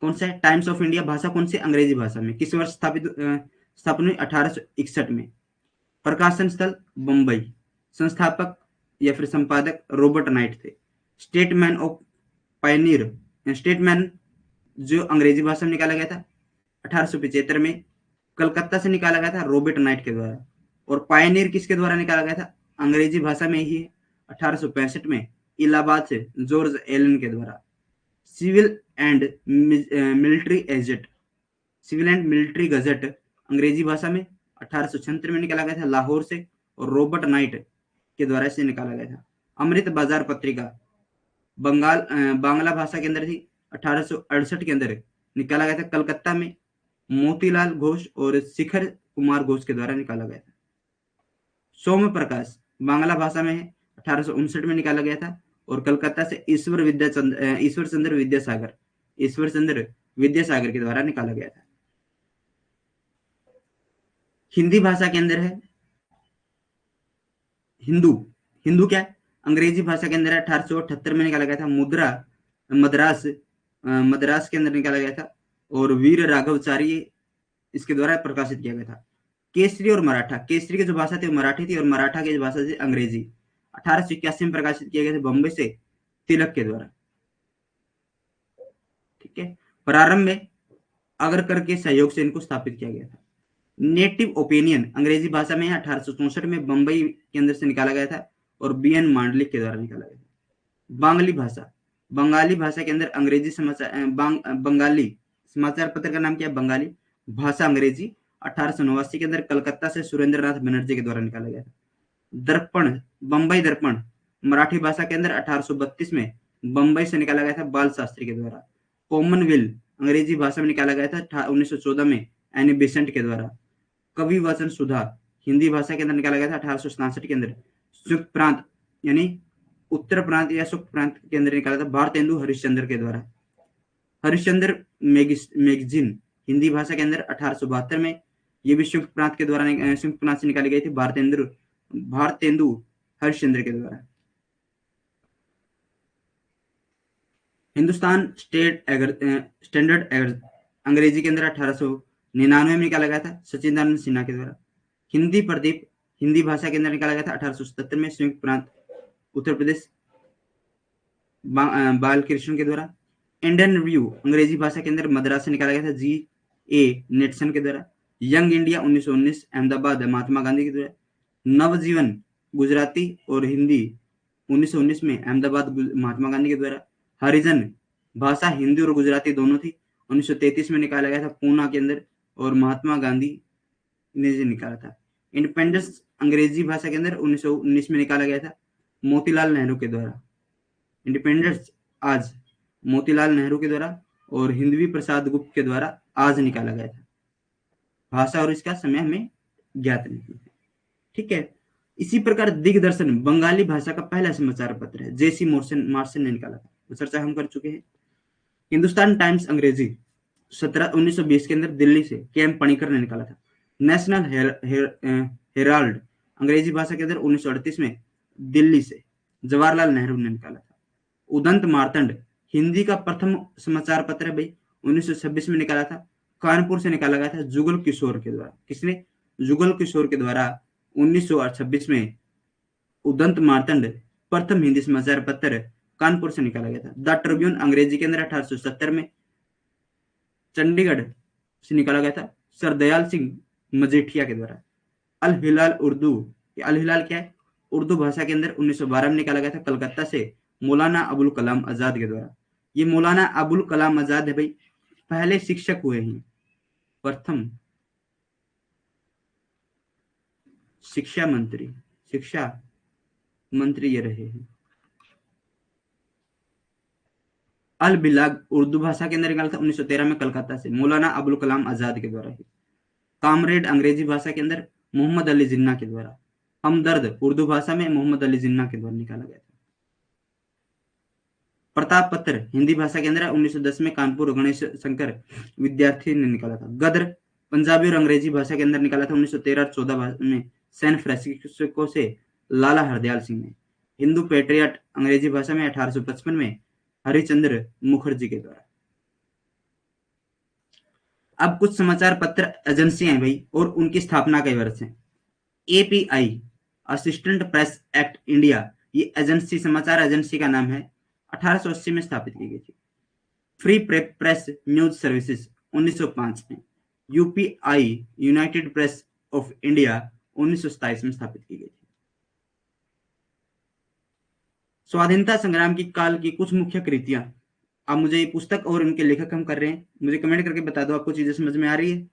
कौन सा है? Times of India. भाषा कौन सी? अंग्रेजी भाषा में। किस वर्ष स्थापन हुई? 1861 में। प्रकाशन स्थल बम्बई, संस्थापक या फिर संपादक रॉबर्ट नाइट थे। स्टेटमैन ऑफ पायनियर, स्टेटमैन जो अंग्रेजी भाषा में निकाला गया था 1875 में, कलकत्ता से निकाला गया था रॉबर्ट नाइट के द्वारा। और पायनियर किसके द्वारा निकाला गया था, अंग्रेजी भाषा में ही 1865 में इलाहाबाद से जॉर्ज एलन के द्वारा। Civil and military gazette, civil and military gazette अंग्रेजी भाषा में 1876 में निकाला गया था लाहौर से, और रॉबर्ट नाइट के द्वारा इसे निकाला गया था। अमृत बाजार पत्रिका बांग्ला भाषा के अंदर थी, 1868 के अंदर निकाला गया था कलकत्ता में, मोतीलाल घोष और शिखर कुमार घोष के द्वारा निकाला गया था। सोम प्रकाश बांग्ला भाषा में है, 1859 में निकाला गया था, और कलकत्ता से ईश्वर चंद्र विद्यासागर के द्वारा निकाला गया था। हिंदी भाषा के अंदर है हिंदू, हिंदू क्या है, अंग्रेजी भाषा के अंदर 1878 में निकाला गया था। मुद्रा मद्रास के अंदर निकाला गया था, और वीर राघवचारी इसके द्वारा प्रकाशित किया गया था। केसरी और मराठा, केसरी की जो भाषा थी वो मराठी थी, और मराठा की जो भाषा थी अंग्रेजी। 1881 में प्रकाशित किए गए थे बॉम्बे से तिलक के द्वारा। ठीक है, प्रारंभ में अग्रकर के सहयोग से इनको स्थापित किया गया था। नेटिव ओपिनियन अंग्रेजी भाषा में 1864 में बंबई के अंदर से निकाला गया था, और बीएन मांडलिक के द्वारा निकाला गया था। बांग्ली भाषा, बंगाली भाषा के अंदर अंग्रेजी समाचार बंगाली समाचार पत्र का नाम क्या है, बंगाली भाषा अंग्रेजी। 1889 के अंदर कलकत्ता से सुरेंद्र नाथ बनर्जी के द्वारा निकाला गया था। दर्पण, बंबई दर्पण मराठी भाषा के अंदर 1832 में बंबई से निकाला गया था बाल शास्त्री के द्वारा। कॉमनवेल्थ अंग्रेजी भाषा में निकाला गया था 1914 में एनी बेसेंट के द्वारा। कवि वचन सुधा हिंदी भाषा के अंदर निकाला गया था 1867 के अंदर संयुक्त प्रांत यानी उत्तर प्रांत या संयुक्त प्रांत के अंदर निकाला था भारतेंदु हरिश्चंद्र के द्वारा। हरिश्चंद्र मैगजीन हिंदी भाषा के अंदर 1872 में, ये भी संयुक्त प्रांत के द्वारा संयुक्त प्रांत से निकाली गई थी भारतेंदु हरिश्चंद्र के द्वारा। हिंदुस्तान स्टैंडर्ड अंग्रेजी के अंदर 1899 में निकाला गया था सचिदानंद सिन्हा के द्वारा। हिंदी प्रदीप हिंदी भाषा के अंदर निकाला गया था 1877 में संयुक्त प्रांत उत्तर प्रदेश बाल कृष्ण के द्वारा। इंडियन रिव्यू अंग्रेजी भाषा के अंदर मद्रास से निकाला गया था G.A. नेटसन के द्वारा। यंग इंडिया 1919 अहमदाबाद महात्मा गांधी के द्वारा। नवजीवन गुजराती और हिंदी 1919 में अहमदाबाद महात्मा गांधी के द्वारा। हरिजन भाषा हिंदी और गुजराती दोनों थी, 1933 में निकाला गया था पूना के अंदर, और महात्मा गांधी ने निकाला था। इंडिपेंडेंस अंग्रेजी भाषा के अंदर 1919 में निकाला गया था मोतीलाल नेहरू के द्वारा। इंडिपेंडेंस आज मोतीलाल नेहरू के द्वारा और हिंदवी प्रसाद गुप्त के द्वारा आज निकाला गया था। भाषा और इसका समय हमें ज्ञात नहीं है। ठीक है, इसी प्रकार दिग्दर्शन बंगाली भाषा का पहला समाचार पत्र है, जेसी मार्शन ने निकाला था, तो चर्चा हम कर चुके हैं। हिंदुस्तान टाइम्स अंग्रेजी 1920 के अंदर दिल्ली से के.एम. पणिकर ने निकाला था। नेशनल हेराल्ड अंग्रेजी भाषा के अंदर 1938 में दिल्ली से जवाहरलाल नेहरू ने निकाला था। उदंत मार्तंड हिंदी का प्रथम समाचार पत्र है भाई, 1926 में निकाला था, कानपुर से निकाला गया था जुगल किशोर के द्वारा। किसने? जुगल किशोर के द्वारा 1926 में उदंत मार्तंड प्रथम हिंदी समाचार पत्र कानपुर से निकाला गया था। द ट्रिब्यून अंग्रेजी के अंदर 1870 में चंडीगढ़ से निकाला गया था सरदयाल सिंह मजीठिया के द्वारा। अल हिलाल उर्दू, अल हिलाल क्या है? उर्दू भाषा के अंदर 1912 में निकाला गया था कलकत्ता से मौलाना अबुल कलाम आजाद के द्वारा। ये मौलाना अबुल कलाम आजाद है भाई, पहले शिक्षक हुए हैं, प्रथम शिक्षा मंत्री ये रहे हैं। अल बिलाग उर्दू भाषा के अंदर निकाला था 1913 में कलकत्ता से मौलाना अबुल कलाम आजाद के द्वारा ही। कामरेड अंग्रेजी भाषा के अंदर मोहम्मद अली जिन्ना के द्वारा। हमदर्द उर्दू भाषा में मोहम्मद अली जिन्ना के द्वारा निकाला गया था। प्रताप पत्र हिंदी भाषा के अंदर 1910 में कानपुर गणेश शंकर विद्यार्थी ने निकाला था। गदर पंजाबी और अंग्रेजी भाषा के अंदर निकाला था 1913 और 14 में सैन फ्रांसिस्को से लाला हरदयाल सिंह ने। हिंदू पेट्रियट अंग्रेजी भाषा में 1855 में हरिचंद्र मुखर्जी के द्वारा। अब कुछ समाचार पत्र एजेंसियां हैं भाई और उनकी स्थापना के वर्ष हैं। API assistant press act India, ये एजेंसी, समाचार एजेंसी का नाम है, 1880 में स्थापित की गई थी। फ्री प्रेस न्यूज सर्विसेज 1905 में। UPI United press of India 1927 में स्थापित की गई थी। स्वाधीनता संग्राम की काल की कुछ मुख्य कृतियां। अब मुझे ये पुस्तक और उनके लेखक हम कर रहे हैं, मुझे कमेंट करके बता दो आपको चीजें समझ में आ रही है।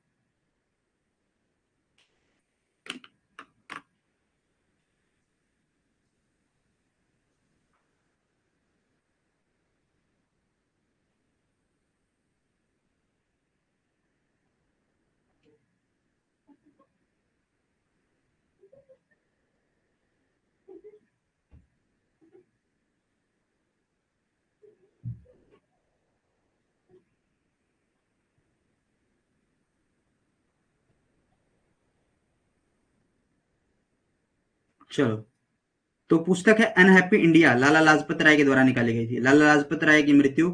चलो, तो पुस्तक है अनहैप्पी इंडिया, लाला लाजपत राय के द्वारा निकाली गई थी। लाला लाजपत राय की मृत्यु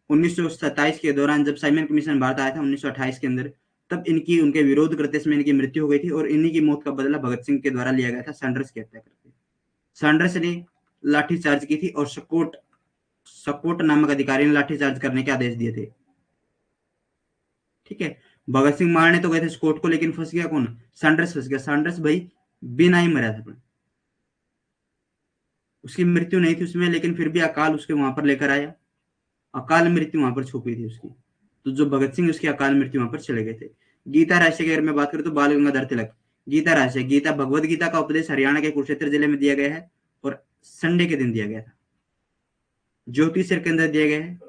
1927 के दौरान, जब साइमन कमीशन भारत आया था 1928 के अंदर, तब इनकी, उनके विरोध करते समय इनकी मृत्यु हो गई थी और इन्हीं की मौत का बदला भगत सिंह के द्वारा लिया गया था सैंडर्स की हत्या करके। सैंडर्स ने लाठीचार्ज की थी और सकोट नामक अधिकारी ने लाठीचार्ज करने के आदेश दिए थे। ठीक है, भगत सिंह मारने तो गए थे स्कॉट को, लेकिन फंस गया कौन? सैंडर्स फंस गया। सैंडर्स भाई बिना ही मरा था, उसकी मृत्यु नहीं थी उसमें, लेकिन फिर भी अकाल उसके वहां पर लेकर आया, अकाल मृत्यु वहां पर छुपी थी उसकी। तो जो भगत सिंह, उसकी अकाल मृत्यु वहां पर चले गए थे। गीता रहस्य की अगर मैं बात करूं तो बाल गंगाधर तिलक। गीता रहस्य, गीता भगवद गीता का उपदेश हरियाणा के कुरुक्षेत्र जिले में दिया गया है और संडे के दिन दिया गया था। ज्योतिसर के अंदर दिया गया है।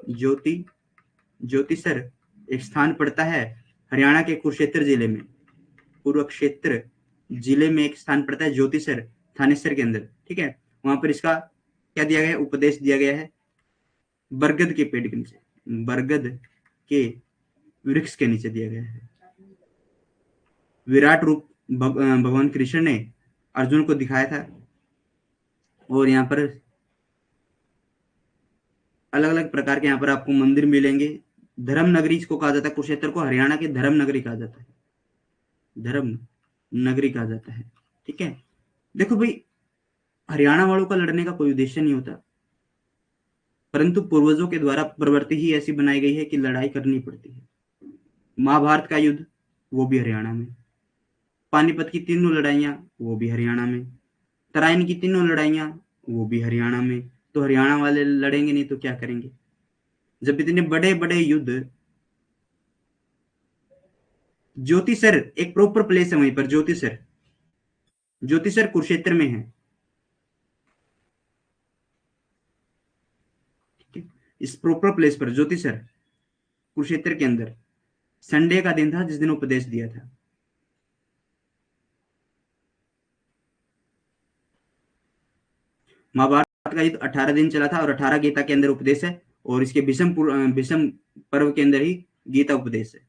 ज्योतिसर एक स्थान पड़ता है हरियाणा के कुरुक्षेत्र जिले में, कुरुक्षेत्र जिले में एक स्थान पड़ता है ज्योतिसर, थानेसर के अंदर। ठीक है, वहां पर इसका क्या दिया गया है? उपदेश दिया गया है बरगद के पेड़ के नीचे, बरगद के वृक्ष के नीचे दिया गया है। विराट रूप भगवान कृष्ण ने अर्जुन को दिखाया था और यहाँ पर अलग अलग प्रकार के यहाँ पर आपको मंदिर मिलेंगे। धर्म नगरी इसको कहा जाता है, कुरुक्षेत्र को हरियाणा की धर्म नगरी कहा जाता है, धर्म नगरी कहा जाता है। ठीक है, देखो भाई, हरियाणा वालों का लड़ने का कोई उद्देश्य नहीं होता, परंतु पूर्वजों के द्वारा प्रवृत्ति ही ऐसी बनाई गई है कि लड़ाई करनी पड़ती है। महाभारत का युद्ध, वो भी हरियाणा में। पानीपत की तीनों लड़ाइयां, वो भी हरियाणा में। तराइन की तीनों लड़ाइयां, वो भी हरियाणा में। तो हरियाणा वाले लड़ेंगे नहीं तो क्या करेंगे? जब इतने बड़े बड़े युद्ध, ज्योतिसर एक प्रॉपर प्लेस है वहीं पर, ज्योतिसर, ज्योतिसर कुरुक्षेत्र में है। इस प्रॉपर प्लेस पर ज्योतिसर कुरुक्षेत्र के अंदर संडे का दिन था जिस दिन उपदेश दिया था। महाभारत का युद्ध 18 दिन चला था और 18 गीता के अंदर उपदेश है, और इसके भीष्म पर्व के अंदर ही गीता उपदेश है।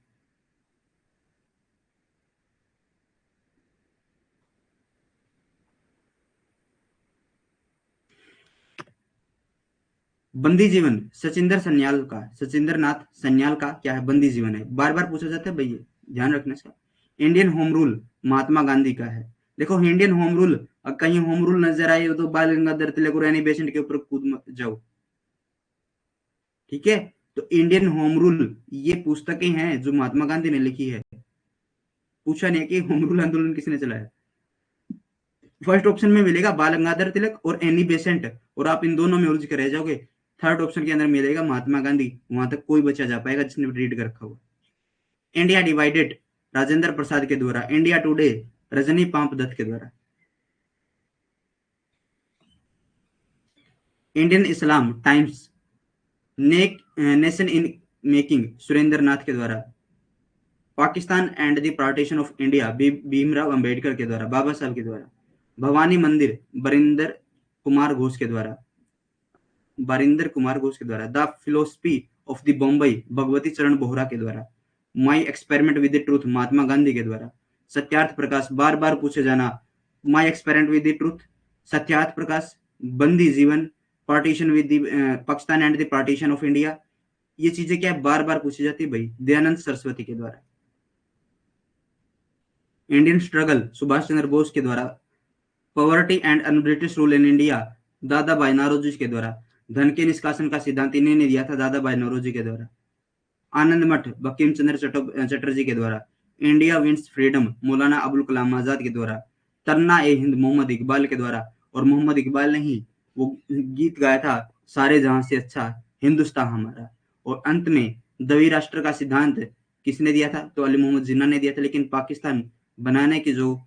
बंदी जीवन सचिंदर सन्याल का, सचिंद्र नाथ सन्याल का क्या है? बंदी जीवन है, बार बार पूछा जाता है भैया, ध्यान रखना इसका। Indian home rule Mahatma Gandhi का है। देखो, इंडियन होम रूल, कहीं होम रूल नजर आए तो बाल गंगाधर तिलक और एनी बेसेंट के ऊपर कूद मत जाओ। ठीक है, तो इंडियन होम रूल ये पुस्तकें हैं जो महात्मा गांधी ने लिखी है। पूछा नहीं कि होम रूल आंदोलन किसने चलाया। फर्स्ट ऑप्शन में मिलेगा बाल गंगाधर तिलक और एनी बेसेंट, और आप इन दोनों में उलझ कर रह जाओगे। थर्ड ऑप्शन के अंदर मिलेगा महात्मा गांधी, वहां तक कोई बच्चा जा पाएगा जिसने रीड कर रखा हुआ। इंडिया डिवाइडेड राजेंद्र प्रसाद के द्वारा। इंडिया टुडे रजनी पांप दत्त के द्वारा। Indian Islam times nation in making Surendra Nath के द्वारा। Pakistan and the partition of India Bhimrao Ambedkar के द्वारा, बाबा साहब के द्वारा। भवानी मंदिर बरिंदर कुमार घोष के द्वारा, बारिंदर कुमार घोष के द्वारा। The philosophy of the Bombay Bhagwati Charan Vohra के द्वारा। My experiment with the truth Mahatma Gandhi के द्वारा। सत्यार्थ प्रकाश, बार बार पूछे जाना, my experiment with the truth, Satyarth Prakash. Bandi Jeevan, partition with the Pakistan and the partition of India. ये चीजें क्या बार बार पूछी जाती है भाई? दयानंद सरस्वती के द्वारा। इंडियन स्ट्रगल सुभाष चंद्र बोस के द्वारा। Poverty and un British rule in India दादा भाई नौरोजी के द्वारा। धन के निष्कासन का सिद्धांत इन्हीं ने दिया था, दादा भाई नौरोजी के द्वारा। आनंद मठ बंकिम चंद्र चटर्जी के द्वारा। India wins freedom Maulana Abul Kalam Azad के द्वारा। तरना ए हिंद मोहम्मद इकबाल के द्वारा। और मोहम्मद इकबाल ने ही वो गीत गाया था, सारे जहां से अच्छा हिंदुस्तान हमारा। और अंत में द्वि राष्ट्र का सिद्धांत किसने दिया था? तो अली मोहम्मद जिन्ना ने दिया था। लेकिन पाकिस्तान बनाने की जो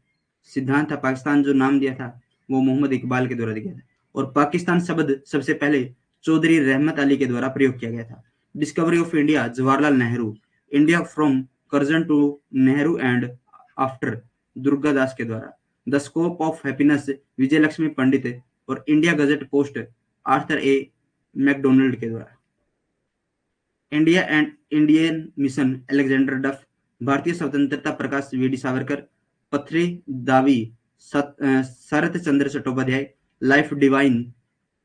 सिद्धांत था, पाकिस्तान जो नाम दिया था, वो मोहम्मद इकबाल के द्वारा दिया था। और पाकिस्तान शब्द सबसे पहले चौधरी रहमत अली के द्वारा प्रयोग किया गया था। Discovery of India Jawaharlal Nehru. India from Curzon to Nehru and after Durgadas के द्वारा। The scope of happiness Vijay Lakshmi Pandit. और India gazette post Arthur A Macdonald के द्वारा। India and Indian mission Alexander Duff. भारतीय स्वतंत्रता प्रकाश V D Savarkar. Pather Dabi Sarat Chandra Chattopadhyay. Life divine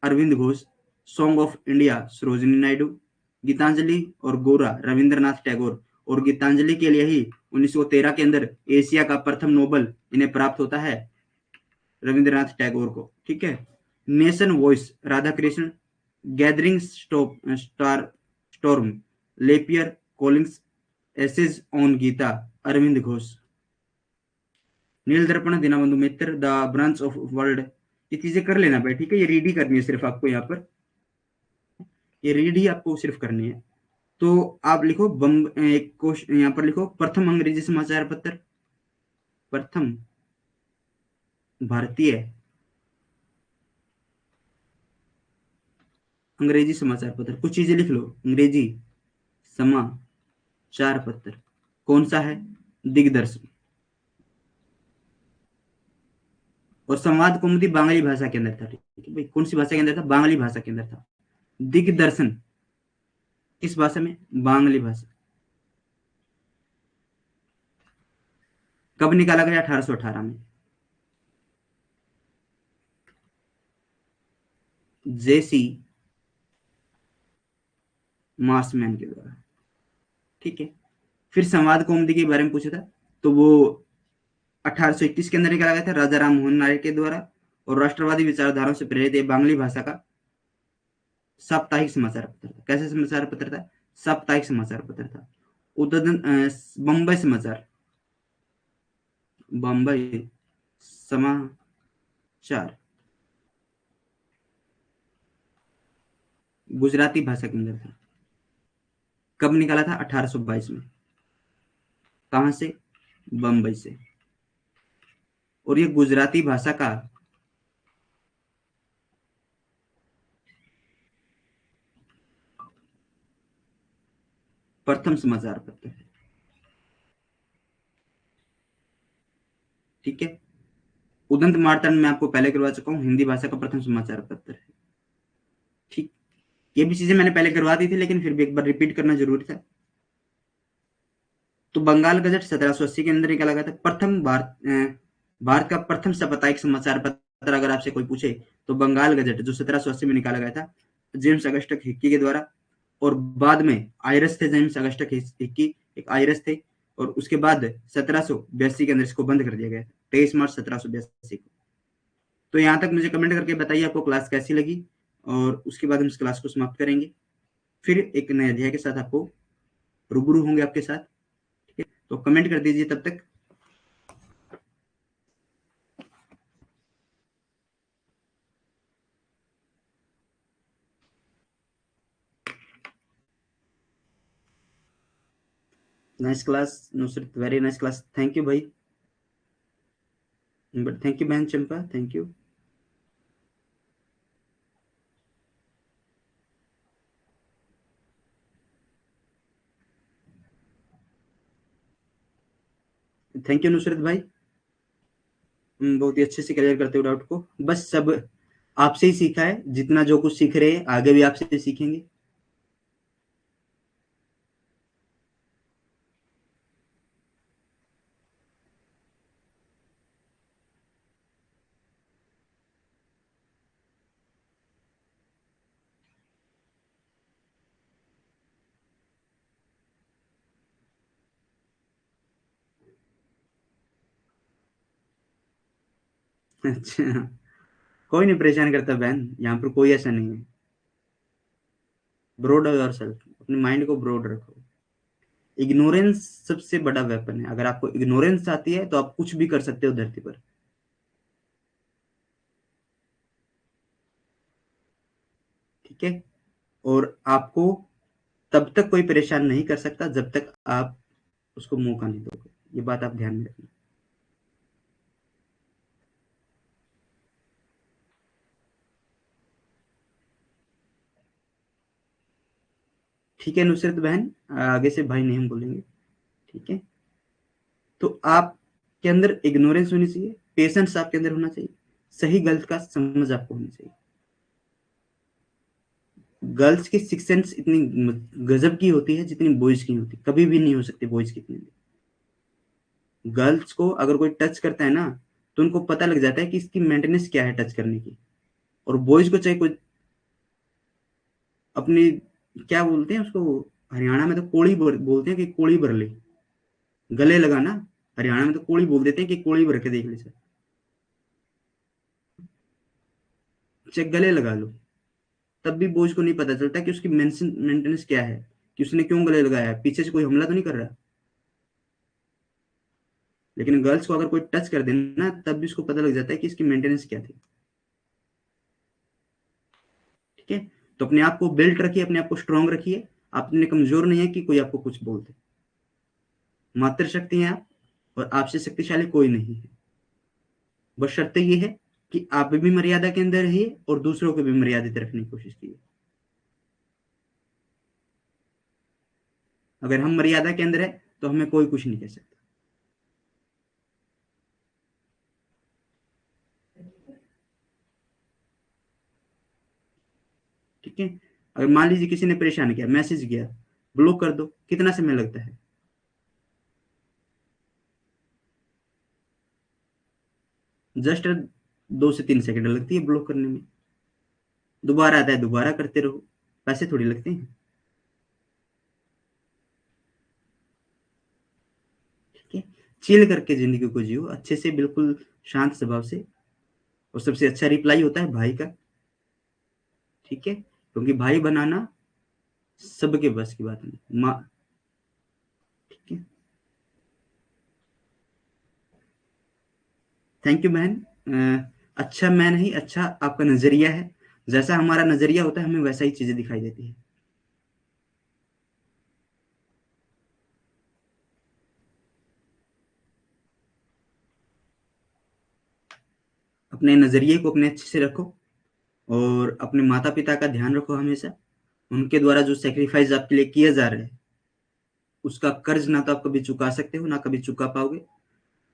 Aurobindo Ghosh. Song of India Sarojini Naidu. Gitanjali और गोरा रविंद्रनाथ टैगोर। और गीतांजलि के लिए ही 1913 के अंदर एशिया का प्रथम नोबल इन्हें प्राप्त होता है, रविंद्रनाथ टैगोर को। ठीक है। Nation voice Radha Krishna. Gathering storm Lapierre Collins. Essays on Gita Aurobindo Ghosh. Neel Darpan Dinabandhu Mitra. The branch of world. ये चीजें कर लेना भाई, ठीक है। ये रीड ही करनी है सिर्फ आपको, यहाँ पर ये रीड ही आपको सिर्फ करनी है। तो आप लिखो एक क्वेश्चन यहाँ पर लिखो, प्रथम अंग्रेजी समाचार पत्र। प्रथम भारतीय अंग्रेजी समाचार पत्र। कुछ चीजें लिख लो। अंग्रेजी समाचार पत्र कौन सा है? दिग्दर्शन। और संवाद कौमुदी बांग्ली भाषा के अंदर था। ठीक है भाई, कौन सी भाषा के अंदर था? बांग्ली भाषा के अंदर था। दिग्दर्शन किस भाषा में? बांग्ली भाषा। कब निकाला गया? 1818 में। जेसी मार्समैन के द्वारा। ठीक है। फिर संवाद कौमुदी के बारे में पूछा था, तो वो 1821 के अंदर निकाला गया था, राजा राम मोहन नायक के द्वारा। और राष्ट्रवादी विचारधाराओं से प्रेरित ये बांग्ली भाषा का साप्ताहिक समाचार पत्र था। कैसे समाचार पत्र था? साप्ताहिक समाचार पत्र था। उद्बोधन बम्बई समाचार। बम्बई समाचार गुजराती भाषा के अंदर था। कब निकाला था? 1822 में। कहां से? बम्बई से। और ये गुजराती भाषा का प्रथम समाचार पत्र है। ठीक है। उदंत मार्तंड मैं आपको पहले करवा चुका हूं, हिंदी भाषा का प्रथम समाचार पत्र है। ठीक। ये भी चीजें मैंने पहले करवा दी थी, लेकिन फिर भी एक बार रिपीट करना जरूरी था। तो बंगाल गजट 1780 के अंदर निकाला गया था। प्रथम भारत का प्रथम साप्ताहिक समाचार पत्र अगर आपसे कोई पूछे तो बंगाल गजट, जो 1780 में निकाला गया था जेम्स अगस्टक हिक्की के द्वारा। और बाद में आयरस थे, जेम्स अगस्टक हिक्की एक आयरस थे। और उसके बाद 1782 के अंदर इसको बंद कर दिया गया, 23 मार्च 1782 को। तो यहाँ तक मुझे कमेंट करके बताइए आपको क्लास कैसी लगी, और उसके बाद हम इस क्लास को समाप्त करेंगे। फिर एक नए अध्याय के साथ आपको रूबरू होंगे आपके साथ। ठीक है, तो कमेंट कर दीजिए तब तक। Nice class Nusrat, very nice class. Thank you भाई। बट थैंक यू बहन Champa, thank you. Thank you Nusrat भाई। बहुत ही अच्छे से क्लियर करते हो डाउट को। बस सब आपसे ही सीखा है, जितना जो कुछ सीख रहे हैं आगे भी आपसे सीखेंगे। अच्छा, कोई नहीं परेशान करता बहन, यहाँ पर कोई ऐसा नहीं है। ब्रॉड योरसेल्फ, अपने माइंड को ब्रॉड रखो। इग्नोरेंस सबसे बड़ा वेपन है। अगर आपको इग्नोरेंस आती है तो आप कुछ भी कर सकते हो धरती पर। ठीक है। और आपको तब तक कोई परेशान नहीं कर सकता जब तक आप उसको मौका नहीं दोगे। ये बात आप ध्यान में रखना। ठीक है नुसरत बहन, आगे से भाई नहीं हम बोलेंगे। ठीक है। तो आपके अंदर इग्नोरेंस होनी चाहिए, पेशेंस आपके अंदर होना चाहिए, सही गलत का समझ आपको होनी चाहिए। गर्ल्स की सिक्स सेंस इतनी गजब की होती है जितनी बॉयज की होती, कभी भी नहीं हो सकती बॉयज की इतनी। गर्ल्स को अगर कोई टच करता है ना, तो उनको पता लग जाता है कि इसकी मेंटेनेंस क्या है टच करने की। और बॉयज को चाहे कोई अपनी, क्या बोलते हैं उसको, हरियाणा में तो कोड़ी बोलते हैं कि कोड़ी भर ले, गले लगाना। हरियाणा में तो कोड़ी बोल देते हैं कि कोड़ी भर के देख ले सर, चाहे गले लगा लो। तब भी बॉयज को नहीं पता चलता कि उसकी मेंटेनेंस क्या है, कि उसने क्यों गले लगाया है, पीछे से कोई हमला तो नहीं कर रहा। लेकिन गर्ल्स को अगर कोई टच कर देना ना, तब भी उसको पता लग जाता है कि इसकी मेंटेनेंस क्या थी। ठीक है। तो अपने आप को बिल्ट रखिए, अपने आप को स्ट्रांग रखिए। आप इतने कमजोर नहीं है कि कोई आपको कुछ बोल दे। मात्र शक्ति हैं आप, और आपसे शक्तिशाली कोई नहीं है। बस शर्त ये है कि आप भी मर्यादा के अंदर रहिए और दूसरों को भी मर्यादित रखने की कोशिश कीजिए। अगर हम मर्यादा के अंदर है तो हमें कोई कुछ नहीं कह सकता। ठीक है। अगर मान लीजिए किसी ने परेशान किया, मैसेज किया, ब्लॉक कर दो। कितना समय लगता है? जस्ट 2 से 3 सेकंड लगती है ब्लॉक करने में। दोबारा आता है, दोबारा करते रहो, पैसे थोड़ी लगते हैं। ठीक है। चिल करके जिंदगी को जियो अच्छे से, बिल्कुल शांत स्वभाव से। और सबसे अच्छा रिप्लाई होता है भाई का। ठीक है, क्योंकि भाई बनाना सबके बस की बात नहीं माँ। ठीक है। थैंक यू बहन। अच्छा मैं नहीं, अच्छा आपका नजरिया है। जैसा हमारा नजरिया होता है हमें वैसा ही चीजें दिखाई देती है। अपने नजरिए को अपने अच्छे से रखो। और अपने माता पिता का ध्यान रखो हमेशा। उनके द्वारा जो सेक्रीफाइस आपके लिए किया जा रहा है, उसका कर्ज ना तो आप कभी चुका सकते हो ना कभी चुका पाओगे।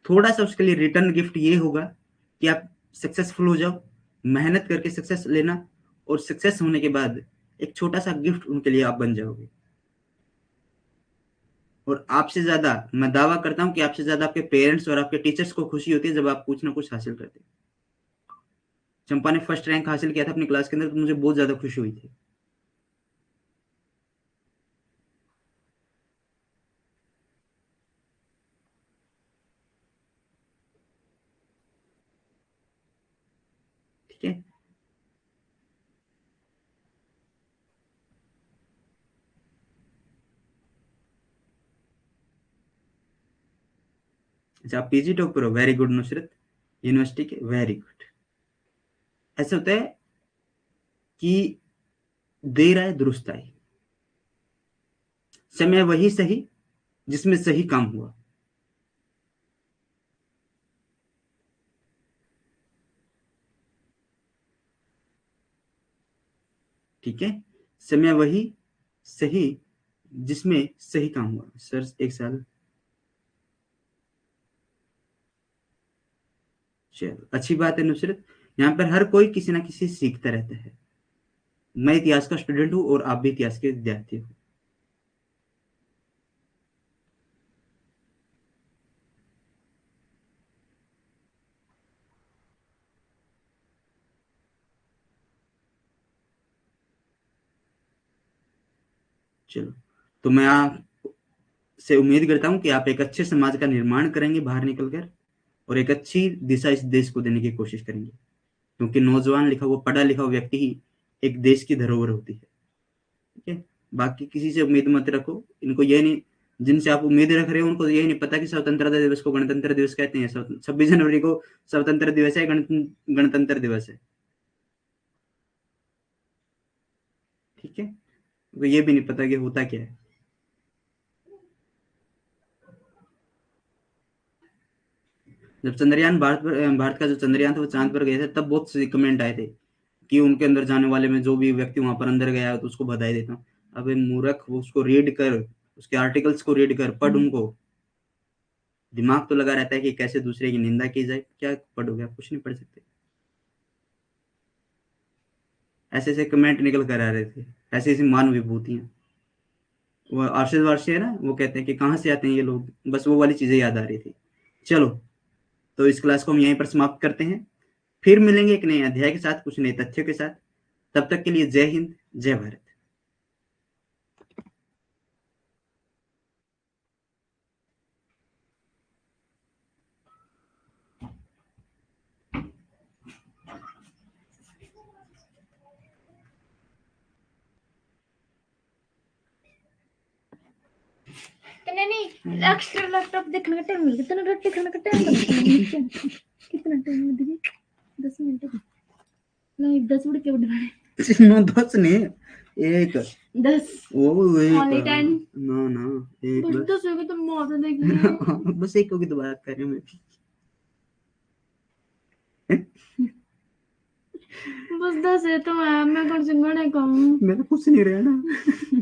थोड़ा सा उसके लिए रिटर्न गिफ्ट ये होगा कि आप सक्सेसफुल हो जाओ, मेहनत करके सक्सेस लेना। और सक्सेस होने के बाद एक छोटा सा गिफ्ट उनके लिए आप बन जाओगे। और आपसे ज्यादा मैं दावा करता हूँ कि आपसे ज्यादा आपके पेरेंट्स और आपके टीचर्स को खुशी होती है जब आप कुछ ना कुछ हासिल करते हैं। चंपा ने फर्स्ट रैंक हासिल किया था अपनी क्लास के अंदर, तो मुझे बहुत ज्यादा खुशी हुई थी। ठीक है। अच्छा, आप पीजी टॉपर हो, वेरी गुड नुसरत। यूनिवर्सिटी के, वेरी गुड। ऐसा होता है कि देर आए दुरुस्त आए। समय वही सही जिसमें सही काम हुआ। ठीक है। समय वही सही जिसमें सही काम हुआ। सर 1 साल। चलो अच्छी बात है नुसरत। यहाँ पर हर कोई किसी ना किसी सीखता रहता है। मैं इतिहास का स्टूडेंट हूँ और आप भी इतिहास के विद्यार्थी हो। चलो, तो मैं आपसे उम्मीद करता हूँ कि आप एक अच्छे समाज का निर्माण करेंगे बाहर निकलकर। और एक अच्छी दिशा इस देश को देने की कोशिश करेंगे, क्योंकि नौजवान लिखा हुआ पढ़ा लिखा हुआ व्यक्ति ही एक देश की धरोहर होती है। ठीक है, बाकी किसी से उम्मीद मत रखो। इनको ये नहीं, जिनसे आप उम्मीद रख रहे हो उनको ये नहीं पता कि स्वतंत्रता दिवस को गणतंत्र दिवस कहते हैं, 26 जनवरी को स्वतंत्र दिवस है, गणतंत्र दिवस है। ठीक है, तो ये भी नहीं पता कि होता क्या है। जब चंद्रयान भारत का जो चंद्रयान था वो चांद पर गए थे, तब बहुत से कमेंट आए थे कि उनके अंदर जाने वाले में जो भी व्यक्ति वहां पर अंदर गया है तो उसको बधाई देता हूँ। अबे मूर्ख, वो उसको रीड कर, उसके आर्टिकल्स को रीड कर, पढ़ उनको। दिमाग तो लगा रहता है कि कैसे दूसरे की निंदा की जाए, क्या पढ़ोगे आप? कुछ नहीं पढ़ सकते। ऐसे ऐसे कमेंट निकल कर आ रहे थे, ऐसी ऐसी मान विभूतियां। वो आशीष वारसी है ना, वो कहते हैं कि कहाँ से आते हैं ये लोग, बस वो वाली चीजें याद आ रही थी। चलो, तो इस क्लास को हम यहीं पर समाप्त करते हैं। फिर मिलेंगे एक नए अध्याय के साथ, कुछ नए तथ्यों के साथ। तब तक के लिए जय हिंद, जय भारत। नहीं नहीं, एक्स्ट्रा लैपटॉप देखने का टाइम मिल गया, तेरा रोटी खाने का टाइम मिल कितना टाइम मिल गया? 10 मिनट नहीं, 10 मिनट क्यों बढ़ रहे? नो, 10 नहीं, एक 10 वो एक only 10 ना ना, एक बस बस 10 हो गए तो मौत देगी। बस एक होगी तो बात कर रही हूँ मैं। बस 10 है तो मैं कौन से गणे कहूँ? मैं तो कुछ नहीं रहा ना।